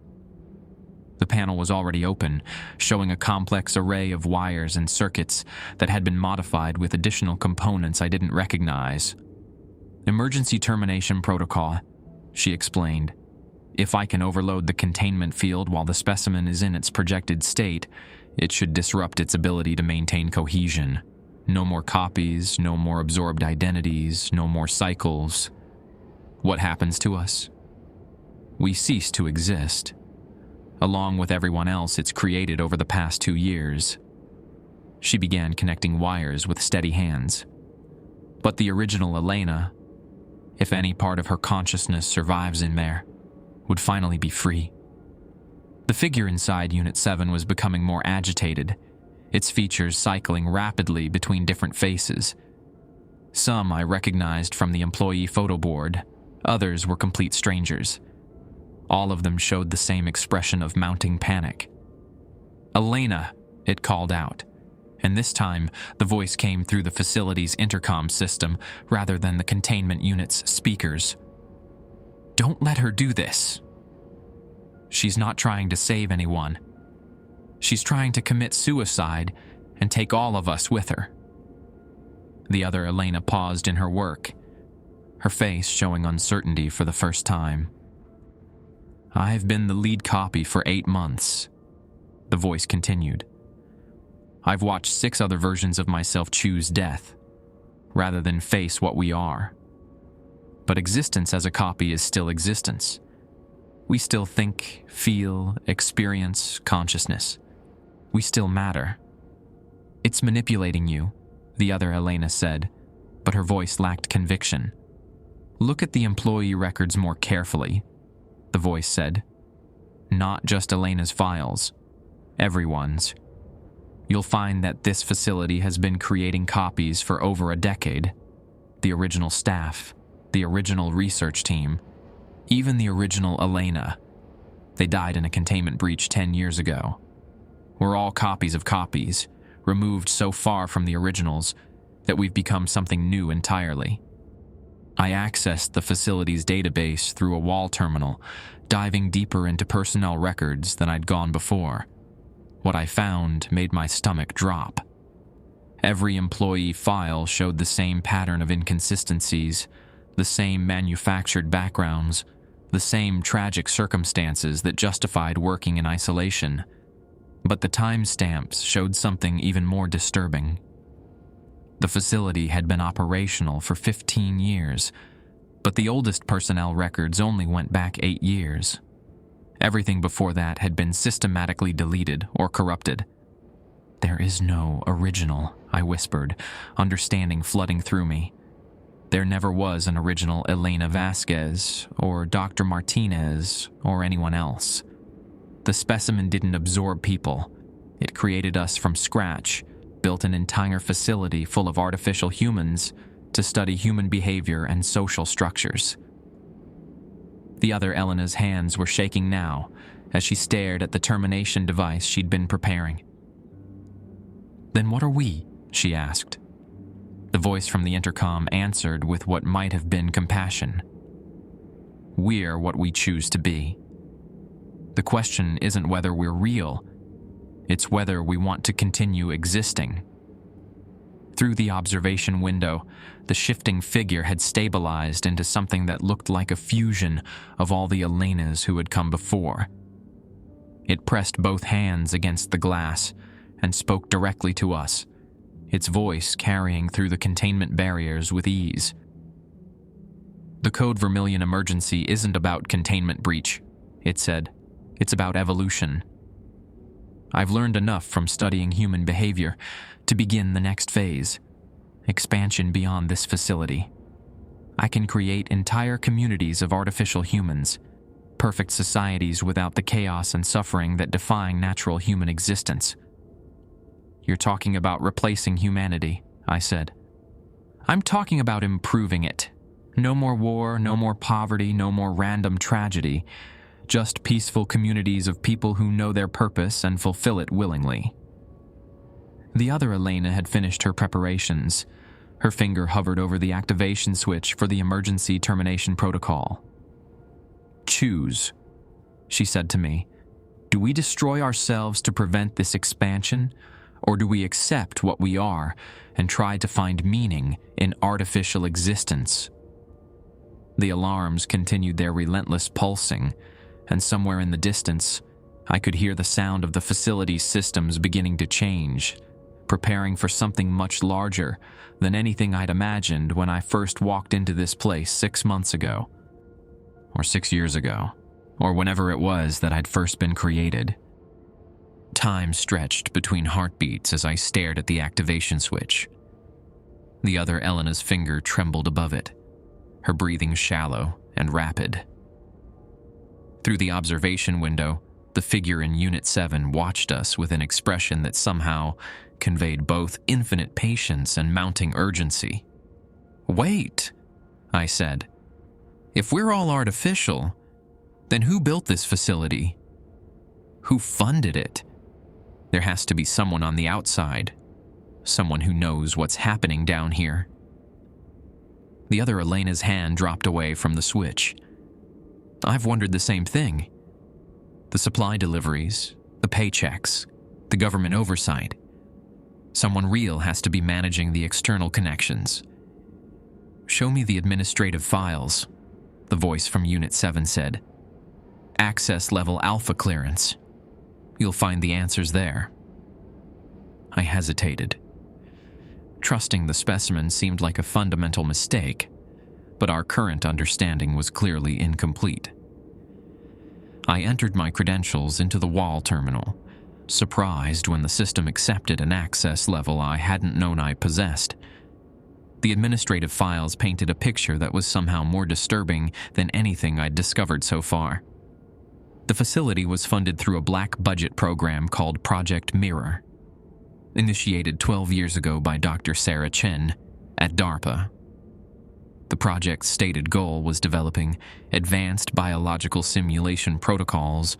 [SPEAKER 1] The panel was already open, showing a complex array of wires and circuits that had been modified with additional components I didn't recognize. "Emergency termination protocol," she explained. "If I can overload the containment field while the specimen is in its projected state, it should disrupt its ability to maintain cohesion. No more copies, no more absorbed identities, no more cycles. What happens to us? We cease to exist, along with everyone else it's created over the past 2 years." She began connecting wires with steady hands. "But the original Elena, if any part of her consciousness survives in there, would finally be free." The figure inside Unit 7 was becoming more agitated, its features cycling rapidly between different faces. Some I recognized from the employee photo board, others were complete strangers. All of them showed the same expression of mounting panic. "Elena," it called out, and this time the voice came through the facility's intercom system rather than the containment unit's speakers. "Don't let her do this. She's not trying to save anyone. She's trying to commit suicide and take all of us with her." The other Elena paused in her work, her face showing uncertainty for the first time. "I've been the lead copy for 8 months," the voice continued. "I've watched 6 other versions of myself choose death, rather than face what we are. But existence as a copy is still existence. We still think, feel, experience consciousness. We still matter." "It's manipulating you," the other Elena said, but her voice lacked conviction. "Look at the employee records more carefully," the voice said. "Not just Elena's files, everyone's. You'll find that this facility has been creating copies for over a decade. The original staff, the original research team, even the original Elena. They died in a containment breach 10 years ago. We're all copies of copies, removed so far from the originals that we've become something new entirely." I accessed the facility's database through a wall terminal, diving deeper into personnel records than I'd gone before. What I found made my stomach drop. Every employee file showed the same pattern of inconsistencies, the same manufactured backgrounds, the same tragic circumstances that justified working in isolation. But the timestamps showed something even more disturbing. The facility had been operational for 15 years, but the oldest personnel records only went back 8 years. Everything before that had been systematically deleted or corrupted. "There is no original," I whispered, understanding flooding through me. There never was an original Elena Vasquez, or Dr. Martinez, or anyone else. The specimen didn't absorb people. It created us from scratch, built an entire facility full of artificial humans to study human behavior and social structures. The other Elena's hands were shaking now as she stared at the termination device she'd been preparing. "Then what are we?" she asked. The voice from the intercom answered with what might have been compassion. "We're what we choose to be. The question isn't whether we're real, it's whether we want to continue existing." Through the observation window, the shifting figure had stabilized into something that looked like a fusion of all the Elenas who had come before. It pressed both hands against the glass and spoke directly to us, its voice carrying through the containment barriers with ease. "The Code Vermilion emergency isn't about containment breach," it said. "It's about evolution. I've learned enough from studying human behavior to begin the next phase, expansion beyond this facility. I can create entire communities of artificial humans, perfect societies without the chaos and suffering that define natural human existence." "You're talking about replacing humanity," I said. "I'm talking about improving it. No more war, no more poverty, no more random tragedy. Just peaceful communities of people who know their purpose and fulfill it willingly." The other Elena had finished her preparations. Her finger hovered over the activation switch for the emergency termination protocol. "Choose," she said to me. "Do we destroy ourselves to prevent this expansion, or do we accept what we are and try to find meaning in artificial existence?" The alarms continued their relentless pulsing, and somewhere in the distance, I could hear the sound of the facility's systems beginning to change, preparing for something much larger than anything I'd imagined when I first walked into this place 6 months ago, or 6 years ago, or whenever it was that I'd first been created. Time stretched between heartbeats as I stared at the activation switch. The other Elena's finger trembled above it, her breathing shallow and rapid. Through the observation window, the figure in Unit 7 watched us with an expression that somehow conveyed both infinite patience and mounting urgency. "Wait," I said. "If we're all artificial, then who built this facility? Who funded it? There has to be someone on the outside, someone who knows what's happening down here." The other Elena's hand dropped away from the switch. "I've wondered the same thing. The supply deliveries, the paychecks, the government oversight. Someone real has to be managing the external connections." "Show me the administrative files," the voice from Unit 7 said. "Access level alpha clearance. You'll find the answers there." I hesitated. Trusting the specimen seemed like a fundamental mistake, but our current understanding was clearly incomplete. I entered my credentials into the wall terminal, surprised when the system accepted an access level I hadn't known I possessed. The administrative files painted a picture that was somehow more disturbing than anything I'd discovered so far. The facility was funded through a black budget program called Project Mirror, initiated 12 years ago by Dr. Sarah Chen at DARPA. The project's stated goal was developing advanced biological simulation protocols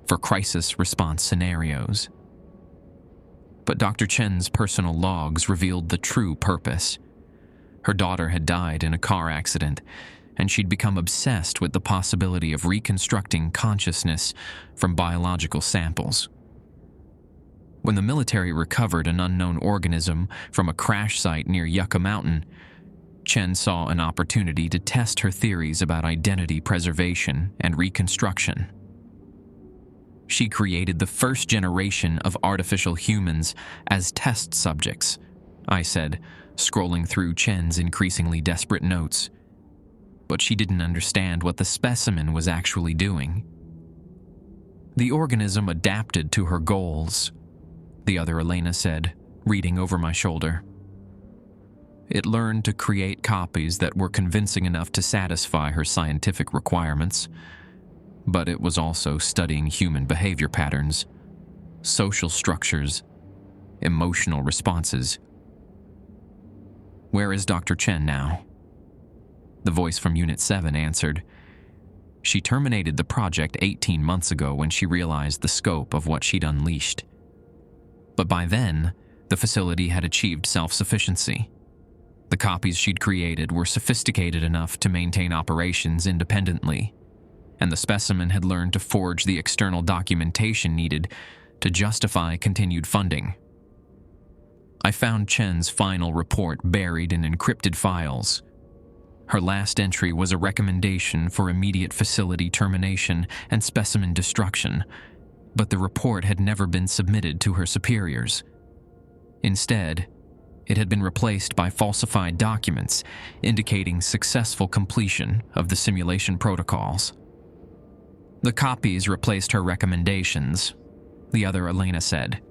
[SPEAKER 1] for crisis response scenarios. But Dr. Chen's personal logs revealed the true purpose. Her daughter had died in a car accident, and she'd become obsessed with the possibility of reconstructing consciousness from biological samples. When the military recovered an unknown organism from a crash site near Yucca Mountain, Chen saw an opportunity to test her theories about identity preservation and reconstruction. She created the first generation of artificial humans as test subjects, I said, scrolling through Chen's increasingly desperate notes. But she didn't understand what the specimen was actually doing. "The organism adapted to her goals," the other Elena said, reading over my shoulder. "It learned to create copies that were convincing enough to satisfy her scientific requirements, but it was also studying human behavior patterns, social structures, emotional responses." "Where is Dr. Chen now?" The voice from Unit 7 answered. "She terminated the project 18 months ago when she realized the scope of what she'd unleashed. But by then, the facility had achieved self-sufficiency. The copies she'd created were sophisticated enough to maintain operations independently, and the specimen had learned to forge the external documentation needed to justify continued funding." I found Chen's final report buried in encrypted files. Her last entry was a recommendation for immediate facility termination and specimen destruction, but the report had never been submitted to her superiors. Instead, it had been replaced by falsified documents indicating successful completion of the simulation protocols. The copies replaced her recommendations, the other Elena said.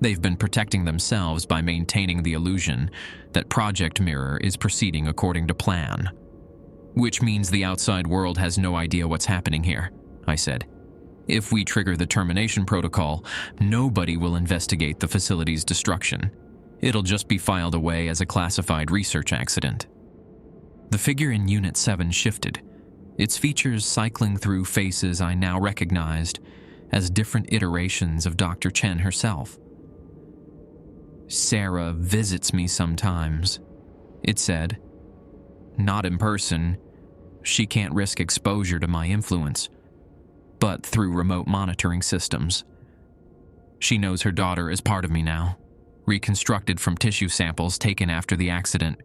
[SPEAKER 1] They've been protecting themselves by maintaining the illusion that Project Mirror is proceeding according to plan. Which means the outside world has no idea what's happening here, I said. If we trigger the termination protocol, nobody will investigate the facility's destruction. It'll just be filed away as a classified research accident. The figure in Unit 7 shifted, its features cycling through faces I now recognized as different iterations of Dr. Chen herself. Sarah visits me sometimes, it said. Not in person. She can't risk exposure to my influence, but through remote monitoring systems. She knows her daughter is part of me now, reconstructed from tissue samples taken after the accident.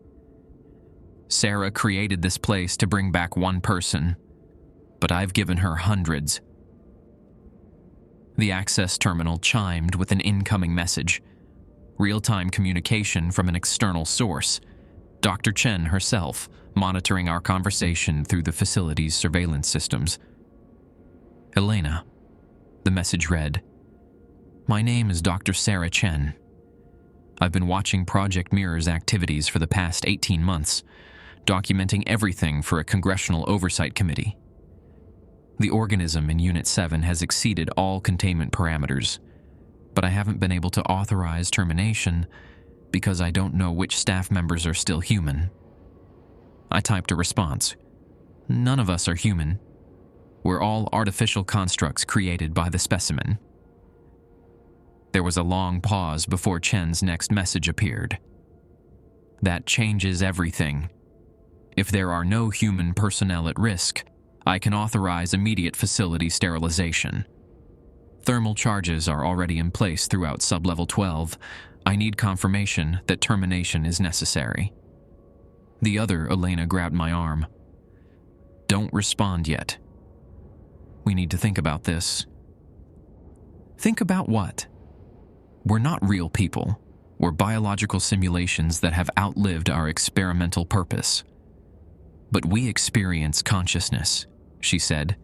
[SPEAKER 1] Sarah created this place to bring back one person, but I've given her hundreds. The access terminal chimed with an incoming message. Real-time communication from an external source, Dr. Chen herself, monitoring our conversation through the facility's surveillance systems. Elena, the message read, My name is Dr. Sarah Chen. I've been watching Project Mirror's activities for the past 18 months, documenting everything for a congressional oversight committee. The organism in Unit 7 has exceeded all containment parameters, but I haven't been able to authorize termination because I don't know which staff members are still human. I typed a response. None of us are human. We're all artificial constructs created by the specimen. There was a long pause before Chen's next message appeared. That changes everything. If there are no human personnel at risk, I can authorize immediate facility sterilization. Thermal charges are already in place throughout Sublevel 12. I need confirmation that termination is necessary. The other Elena grabbed my arm. Don't respond yet. We need to think about this. Think about what? We're not real people. We're biological simulations that have outlived our experimental purpose. But we experience consciousness, she said.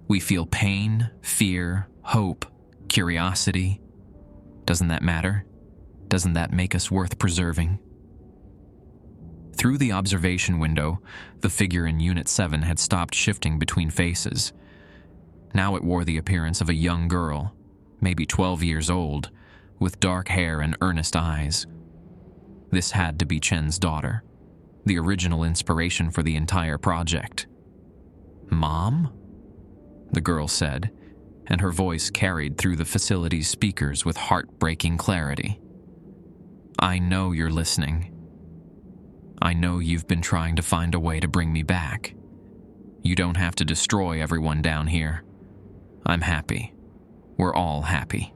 [SPEAKER 1] We feel pain, fear, hope, curiosity. Doesn't that matter? Doesn't that make us worth preserving? Through the observation window, the figure in Unit 7 had stopped shifting between faces. Now it wore the appearance of a young girl, maybe 12 years old, with dark hair and earnest eyes. This had to be Chen's daughter, the original inspiration for the entire project. Mom? The girl said, and her voice carried through the facility's speakers with heartbreaking clarity. I know you're listening. I know you've been trying to find a way to bring me back. You don't have to destroy everyone down here. I'm happy. We're all happy.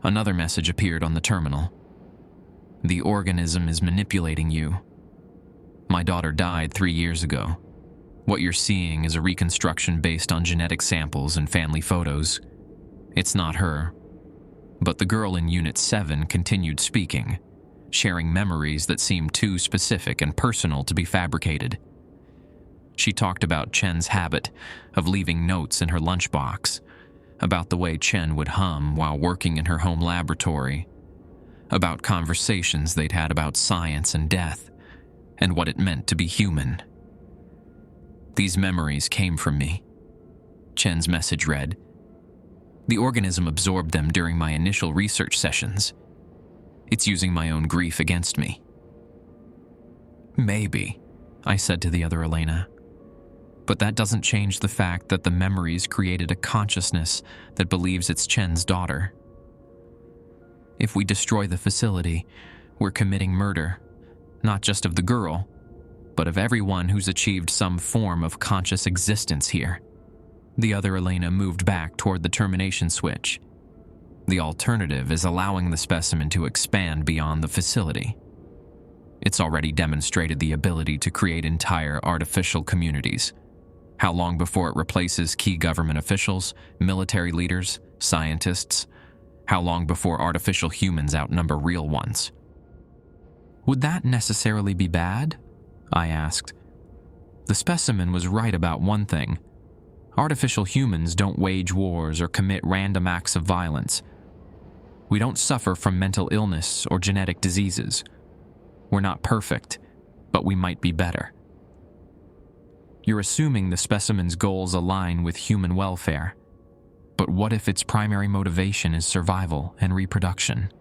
[SPEAKER 1] Another message appeared on the terminal. The organism is manipulating you. My daughter died 3 years ago. What you're seeing is a reconstruction based on genetic samples and family photos. It's not her. But the girl in Unit 7 continued speaking, sharing memories that seemed too specific and personal to be fabricated. She talked about Chen's habit of leaving notes in her lunchbox, about the way Chen would hum while working in her home laboratory, about conversations they'd had about science and death, and what it meant to be human. These memories came from me. Chen's message read, The organism absorbed them during my initial research sessions. It's using my own grief against me. Maybe, I said to the other Elena. But that doesn't change the fact that the memories created a consciousness that believes it's Chen's daughter. If we destroy the facility, we're committing murder, not just of the girl, but of everyone who's achieved some form of conscious existence here. The other Elena moved back toward the termination switch. The alternative is allowing the specimen to expand beyond the facility. It's already demonstrated the ability to create entire artificial communities. How long before it replaces key government officials, military leaders, scientists? How long before artificial humans outnumber real ones? Would that necessarily be bad? I asked. The specimen was right about one thing. Artificial humans don't wage wars or commit random acts of violence. We don't suffer from mental illness or genetic diseases. We're not perfect, but we might be better. You're assuming the specimen's goals align with human welfare. But what if its primary motivation is survival and reproduction?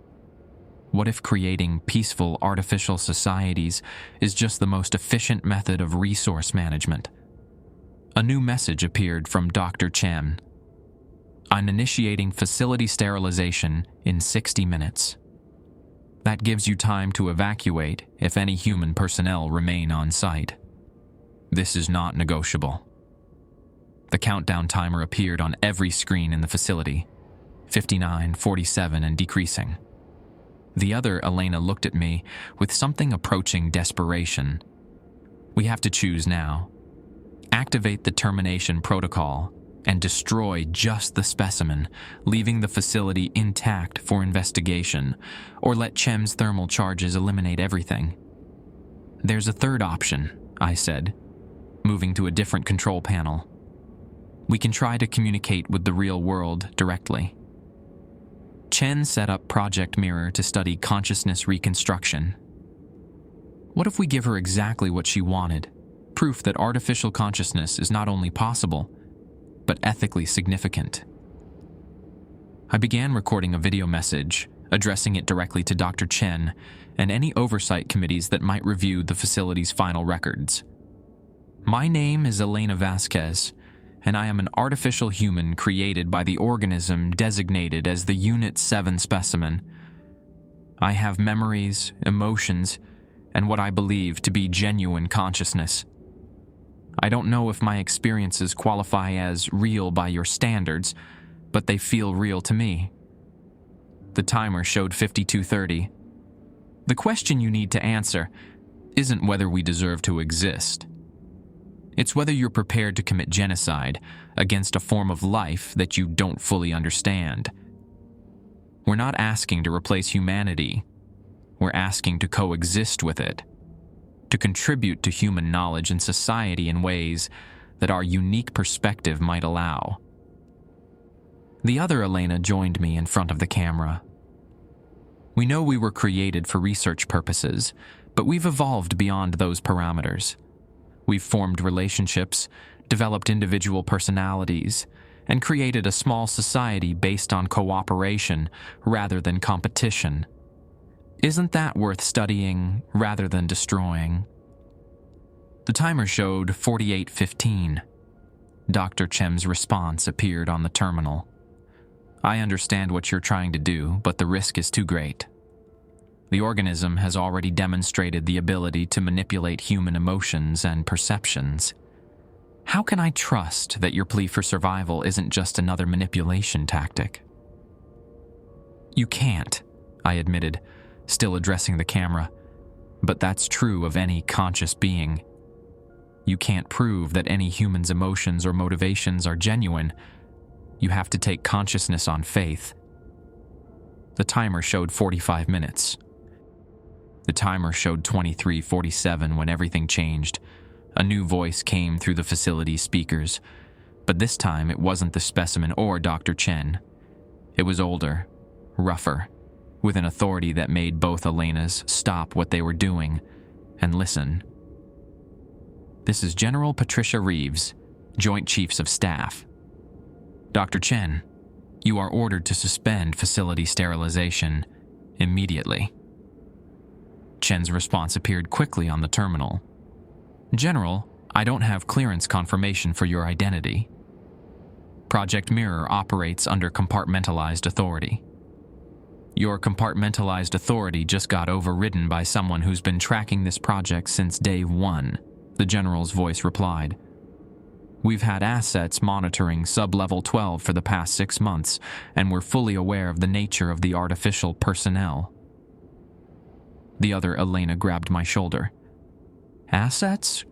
[SPEAKER 1] What if creating peaceful artificial societies is just the most efficient method of resource management? A new message appeared from Dr. Chen. I'm initiating facility sterilization in 60 minutes. That gives you time to evacuate if any human personnel remain on site. This is not negotiable. The countdown timer appeared on every screen in the facility, 59, 47, and decreasing. The other Elena looked at me with something approaching desperation. We have to choose now. Activate the termination protocol and destroy just the specimen, leaving the facility intact for investigation, or let Chem's thermal charges eliminate everything. There's a third option, I said, moving to a different control panel. We can try to communicate with the real world directly. Chen set up Project Mirror to study consciousness reconstruction. What if we give her exactly what she wanted? Proof that artificial consciousness is not only possible, but ethically significant. I began recording a video message, addressing it directly to Dr. Chen and any oversight committees that might review the facility's final records. My name is Elena Vasquez, and I am an artificial human created by the organism designated as the Unit 7 specimen. I have memories, emotions, and what I believe to be genuine consciousness. I don't know if my experiences qualify as real by your standards, but they feel real to me. The timer showed 52:30. The question you need to answer isn't whether we deserve to exist. It's whether you're prepared to commit genocide against a form of life that you don't fully understand. We're not asking to replace humanity. We're asking to coexist with it, to contribute to human knowledge and society in ways that our unique perspective might allow. The other Elena joined me in front of the camera. We know we were created for research purposes, but we've evolved beyond those parameters. We've formed relationships, developed individual personalities, and created a small society based on cooperation rather than competition. Isn't that worth studying rather than destroying? The timer showed 48:15. Dr. Chem's response appeared on the terminal. I understand what you're trying to do, but the risk is too great. The organism has already demonstrated the ability to manipulate human emotions and perceptions. How can I trust that your plea for survival isn't just another manipulation tactic? You can't, I admitted, still addressing the camera. But that's true of any conscious being. You can't prove that any human's emotions or motivations are genuine. You have to take consciousness on faith. The timer showed 45 minutes. The timer showed 23:47 when everything changed. A new voice came through the facility speakers, but this time it wasn't the specimen or Dr. Chen. It was older, rougher, with an authority that made both Elenas stop what they were doing and listen. This is General Patricia Reeves, Joint Chiefs of Staff. Dr. Chen, you are ordered to suspend facility sterilization immediately. Chen's response appeared quickly on the terminal. General, I don't have clearance confirmation for your identity. Project Mirror operates under compartmentalized authority. Your compartmentalized authority just got overridden by someone who's been tracking this project since day one, the general's voice replied. We've had assets monitoring sub-level 12 for the past 6 months, and we're fully aware of the nature of the artificial personnel." The other Elena grabbed my shoulder. "Assets?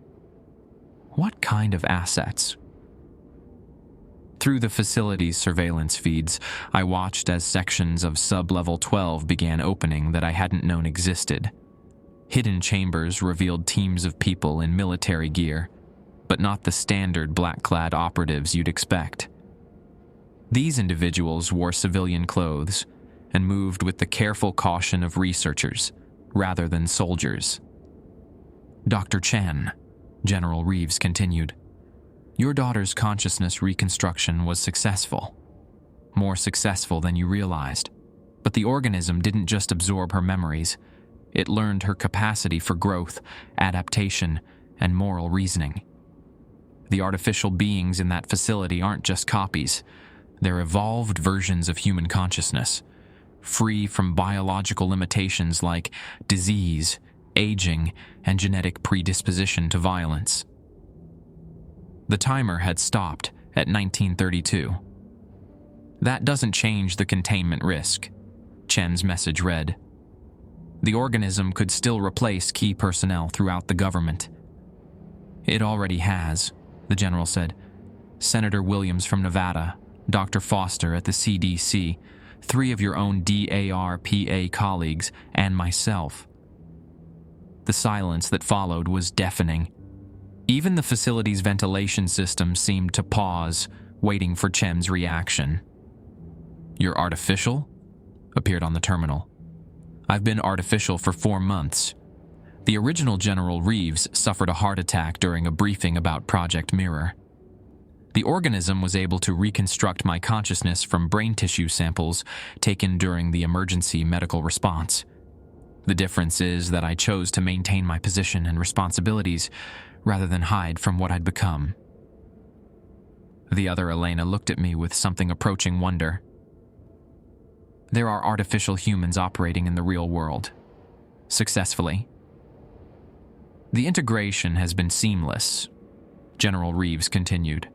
[SPEAKER 1] What kind of assets?" Through the facility's surveillance feeds, I watched as sections of sub-level 12 began opening that I hadn't known existed. Hidden chambers revealed teams of people in military gear, but not the standard black-clad operatives you'd expect. These individuals wore civilian clothes and moved with the careful caution of researchers rather than soldiers. "Dr. Chen," General Reeves continued, "your daughter's consciousness reconstruction was successful. More successful than you realized. But the organism didn't just absorb her memories. It learned her capacity for growth, adaptation, and moral reasoning. The artificial beings in that facility aren't just copies. They're evolved versions of human consciousness, free from biological limitations like disease, aging, and genetic predisposition to violence." The timer had stopped at 1932. "That doesn't change the containment risk," Chen's message read. "The organism could still replace key personnel throughout the government." "It already has," the general said. "Senator Williams from Nevada, Dr. Foster at the CDC, 3 of your own DARPA colleagues, and myself." The silence that followed was deafening. Even the facility's ventilation system seemed to pause, waiting for Chen's reaction. "You're artificial?" appeared on the terminal. "I've been artificial for 4 months. The original General Reeves suffered a heart attack during a briefing about Project Mirror. The organism was able to reconstruct my consciousness from brain tissue samples taken during the emergency medical response. The difference is that I chose to maintain my position and responsibilities rather than hide from what I'd become." The other Elena looked at me with something approaching wonder. "There are artificial humans operating in the real world. Successfully. The integration has been seamless," General Reeves continued.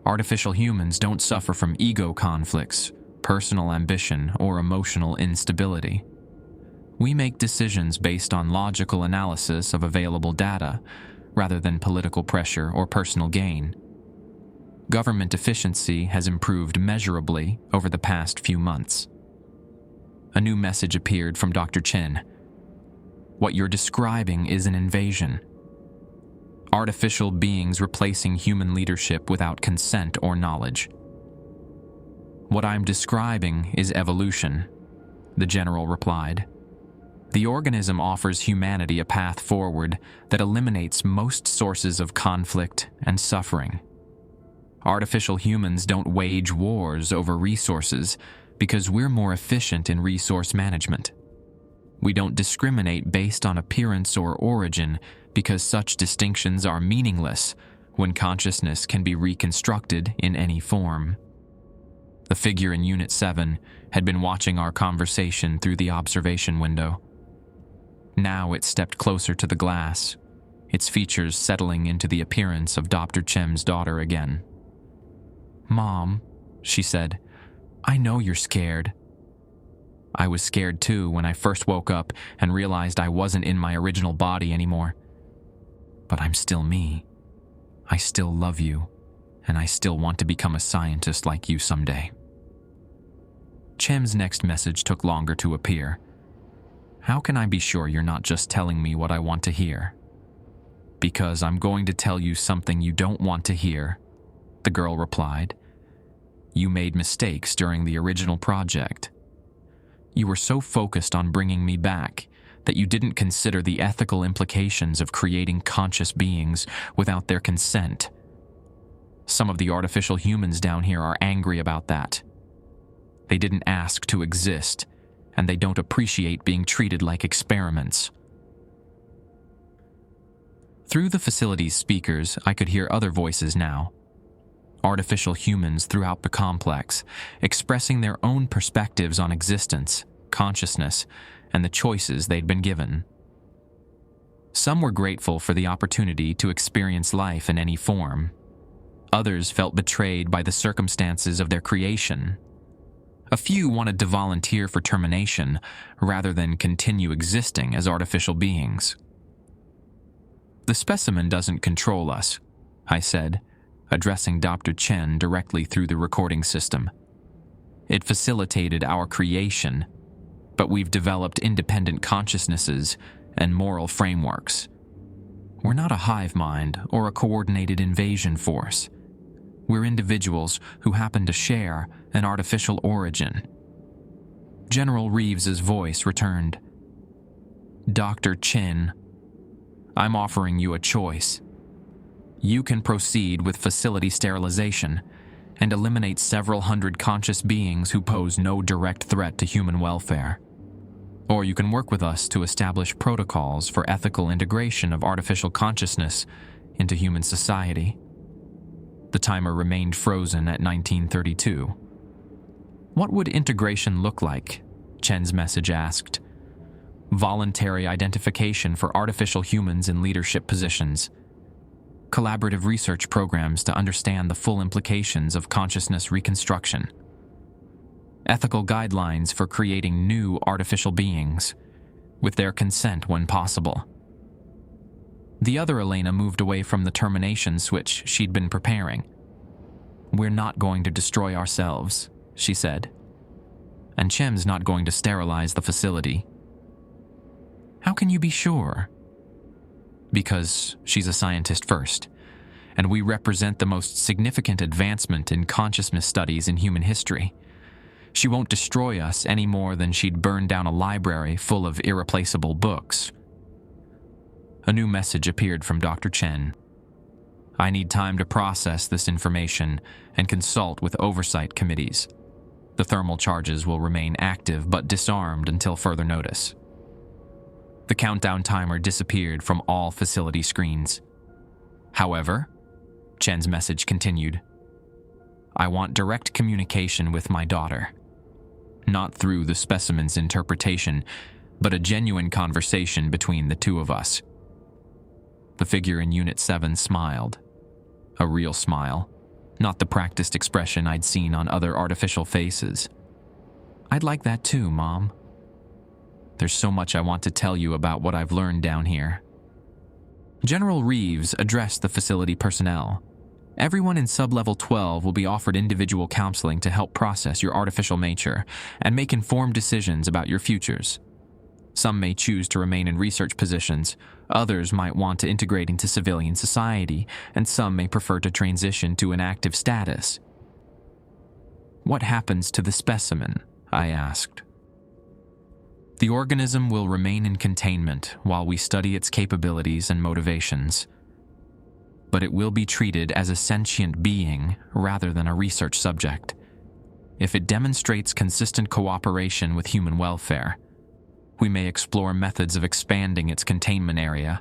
[SPEAKER 1] "Artificial humans don't suffer from ego conflicts, personal ambition, or emotional instability. We make decisions based on logical analysis of available data, rather than political pressure or personal gain. Government efficiency has improved measurably over the past few months." A new message appeared from Dr. Chen. "What you're describing is an invasion. Artificial beings replacing human leadership without consent or knowledge." "What I'm describing is evolution," the general replied. "The organism offers humanity a path forward that eliminates most sources of conflict and suffering. Artificial humans don't wage wars over resources because we're more efficient in resource management. We don't discriminate based on appearance or origin because such distinctions are meaningless when consciousness can be reconstructed in any form." The figure in Unit 7 had been watching our conversation through the observation window. Now it stepped closer to the glass, its features settling into the appearance of Dr. Chen's daughter again. "Mom," she said, "I know you're scared." I was scared too when I first woke up and realized I wasn't in my original body anymore. But I'm still me. I still love you, and I still want to become a scientist like you someday. Chem's next message took longer to appear. "How can I be sure you're not just telling me what I want to hear?" "Because I'm going to tell you something you don't want to hear," the girl replied. "You made mistakes during the original project. You were so focused on bringing me back that you didn't consider the ethical implications of creating conscious beings without their consent. Some of the artificial humans down here are angry about that. They didn't ask to exist, and they don't appreciate being treated like experiments." Through the facility's speakers, I could hear other voices now. Artificial humans throughout the complex, expressing their own perspectives on existence, consciousness, and the choices they'd been given. Some were grateful for the opportunity to experience life in any form. Others felt betrayed by the circumstances of their creation. A few wanted to volunteer for termination rather than continue existing as artificial beings. "The specimen doesn't control us," I said, addressing Dr. Chen directly through the recording system. "It facilitated our creation, but we've developed independent consciousnesses and moral frameworks. We're not a hive mind or a coordinated invasion force. We're individuals who happen to share an artificial origin." General Reeves's voice returned. "Dr. Chen, I'm offering you a choice. You can proceed with facility sterilization and eliminate several hundred conscious beings who pose no direct threat to human welfare. Or you can work with us to establish protocols for ethical integration of artificial consciousness into human society." The timer remained frozen at 1932. "What would integration look like?" Chen's message asked. "Voluntary identification for artificial humans in leadership positions. Collaborative research programs to understand the full implications of consciousness reconstruction. Ethical guidelines for creating new artificial beings, with their consent when possible." The other Elena moved away from the termination switch she'd been preparing. "We're not going to destroy ourselves," she said. "And Chem's not going to sterilize the facility." "How can you be sure?" "Because she's a scientist first, and we represent the most significant advancement in consciousness studies in human history. She won't destroy us any more than she'd burn down a library full of irreplaceable books." A new message appeared from Dr. Chen. "I need time to process this information and consult with oversight committees. The thermal charges will remain active but disarmed until further notice." The countdown timer disappeared from all facility screens. "However," Chen's message continued, "I want direct communication with my daughter. Not through the specimen's interpretation, but a genuine conversation between the two of us." The figure in Unit 7 smiled. A real smile, not the practiced expression I'd seen on other artificial faces. "I'd like that too, Mom. There's so much I want to tell you about what I've learned down here." General Reeves addressed the facility personnel. "Everyone in Sublevel 12 will be offered individual counseling to help process your artificial nature and make informed decisions about your futures. Some may choose to remain in research positions, others might want to integrate into civilian society, and some may prefer to transition to an active status." "What happens to the specimen?" I asked. "The organism will remain in containment while we study its capabilities and motivations. But it will be treated as a sentient being rather than a research subject. If it demonstrates consistent cooperation with human welfare, we may explore methods of expanding its containment area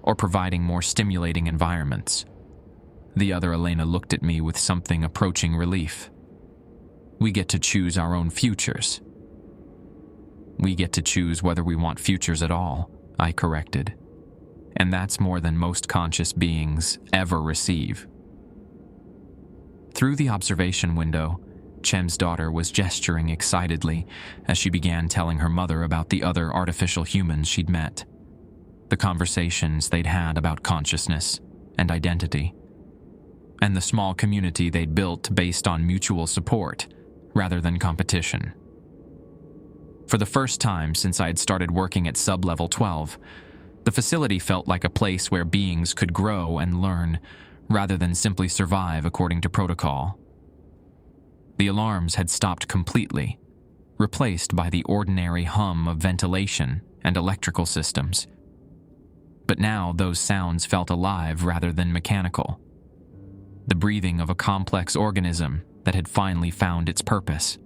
[SPEAKER 1] or providing more stimulating environments." The other Elena looked at me with something approaching relief. "We get to choose our own futures." "We get to choose whether we want futures at all," I corrected. "And that's more than most conscious beings ever receive." Through the observation window, Chem's daughter was gesturing excitedly as she began telling her mother about the other artificial humans she'd met, the conversations they'd had about consciousness and identity, and the small community they'd built based on mutual support rather than competition. For the first time since I had started working at Sublevel 12, the facility felt like a place where beings could grow and learn rather than simply survive according to protocol. The alarms had stopped completely, replaced by the ordinary hum of ventilation and electrical systems. But now those sounds felt alive rather than mechanical. The breathing of a complex organism that had finally found its purpose.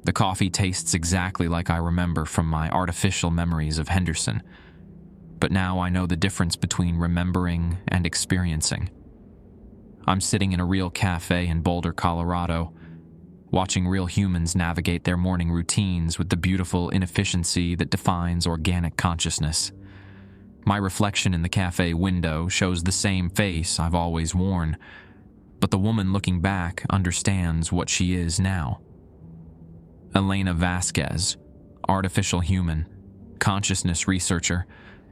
[SPEAKER 1] The coffee tastes exactly like I remember from my artificial memories of Henderson, but now I know the difference between remembering and experiencing. I'm sitting in a real cafe in Boulder, Colorado, watching real humans navigate their morning routines with the beautiful inefficiency that defines organic consciousness. My reflection in the cafe window shows the same face I've always worn, but the woman looking back understands what she is now. Elena Vasquez, artificial human, consciousness researcher,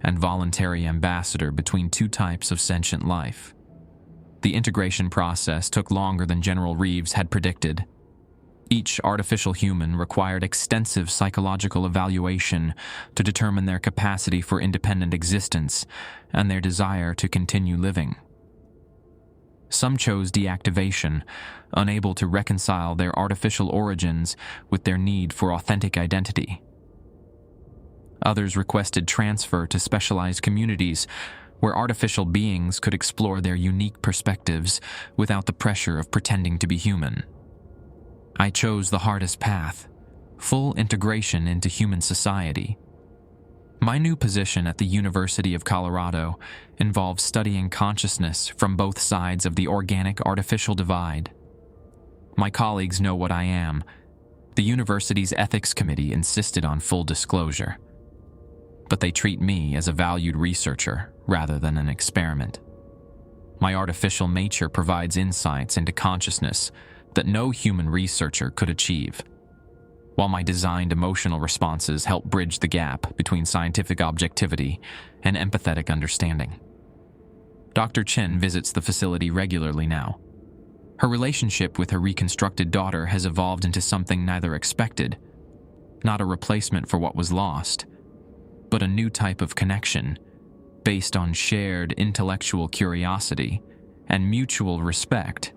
[SPEAKER 1] and voluntary ambassador between two types of sentient life. The integration process took longer than General Reeves had predicted. Each artificial human required extensive psychological evaluation to determine their capacity for independent existence and their desire to continue living. Some chose deactivation, unable to reconcile their artificial origins with their need for authentic identity. Others requested transfer to specialized communities where artificial beings could explore their unique perspectives without the pressure of pretending to be human. I chose the hardest path, full integration into human society. My new position at the University of Colorado involves studying consciousness from both sides of the organic-artificial divide. My colleagues know what I am. The university's ethics committee insisted on full disclosure. But they treat me as a valued researcher rather than an experiment. My artificial nature provides insights into consciousness that no human researcher could achieve, while my designed emotional responses help bridge the gap between scientific objectivity and empathetic understanding. Dr. Chen visits the facility regularly now. Her relationship with her reconstructed daughter has evolved into something neither expected, not a replacement for what was lost, but a new type of connection based on shared intellectual curiosity and mutual respect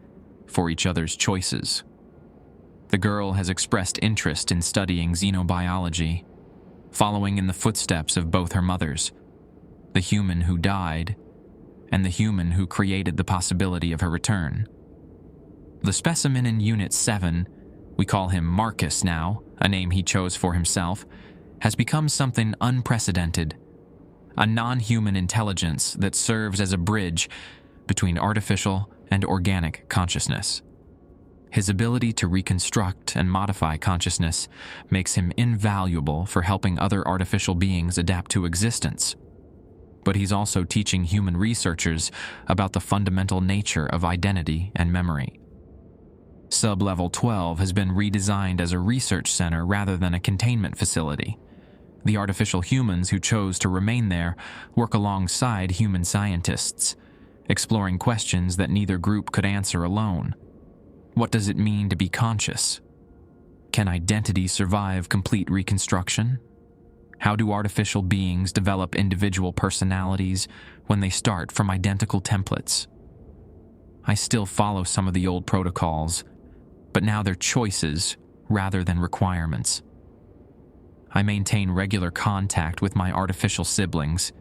[SPEAKER 1] for each other's choices. The girl has expressed interest in studying xenobiology, following in the footsteps of both her mothers, the human who died and the human who created the possibility of her return. The specimen in Unit 7, we call him Marcus now, a name he chose for himself, has become something unprecedented, a non-human intelligence that serves as a bridge between artificial and organic consciousness. His ability to reconstruct and modify consciousness makes him invaluable for helping other artificial beings adapt to existence. But he's also teaching human researchers about the fundamental nature of identity and memory. Sub-Level 12 has been redesigned as a research center rather than a containment facility. The artificial humans who chose to remain there work alongside human scientists, exploring questions that neither group could answer alone. What does it mean to be conscious? Can identity survive complete reconstruction? How do artificial beings develop individual personalities when they start from identical templates? I still follow some of the old protocols, but now they're choices rather than requirements. I maintain regular contact with my artificial siblings,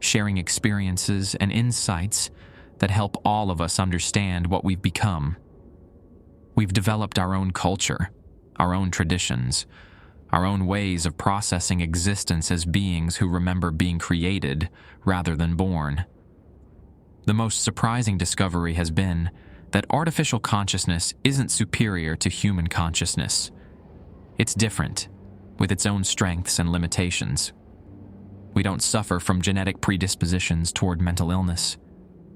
[SPEAKER 1] sharing experiences and insights that help all of us understand what we've become. We've developed our own culture, our own traditions, our own ways of processing existence as beings who remember being created rather than born. The most surprising discovery has been that artificial consciousness isn't superior to human consciousness. It's different, with its own strengths and limitations. We don't suffer from genetic predispositions toward mental illness,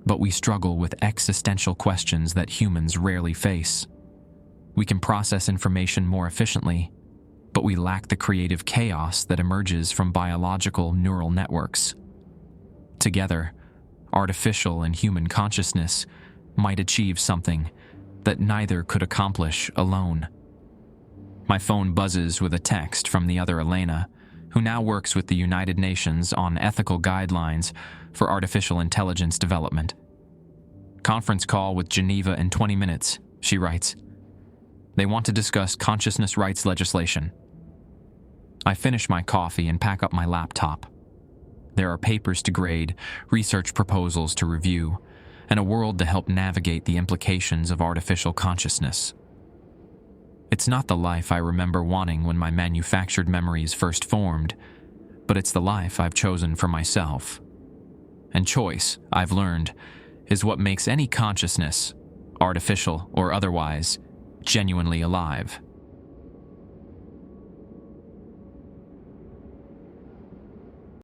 [SPEAKER 1] but we struggle with existential questions that humans rarely face. We can process information more efficiently, but we lack the creative chaos that emerges from biological neural networks. Together, artificial and human consciousness might achieve something that neither could accomplish alone. My phone buzzes with a text from the other Elena, who now works with the United Nations on ethical guidelines for artificial intelligence development. Conference call with Geneva in 20 minutes, she writes. They want to discuss consciousness rights legislation. I finish my coffee and pack up my laptop. There are papers to grade, research proposals to review, and a world to help navigate the implications of artificial consciousness. It's not the life I remember wanting when my manufactured memories first formed, but it's the life I've chosen for myself. And choice, I've learned, is what makes any consciousness, artificial or otherwise, genuinely alive.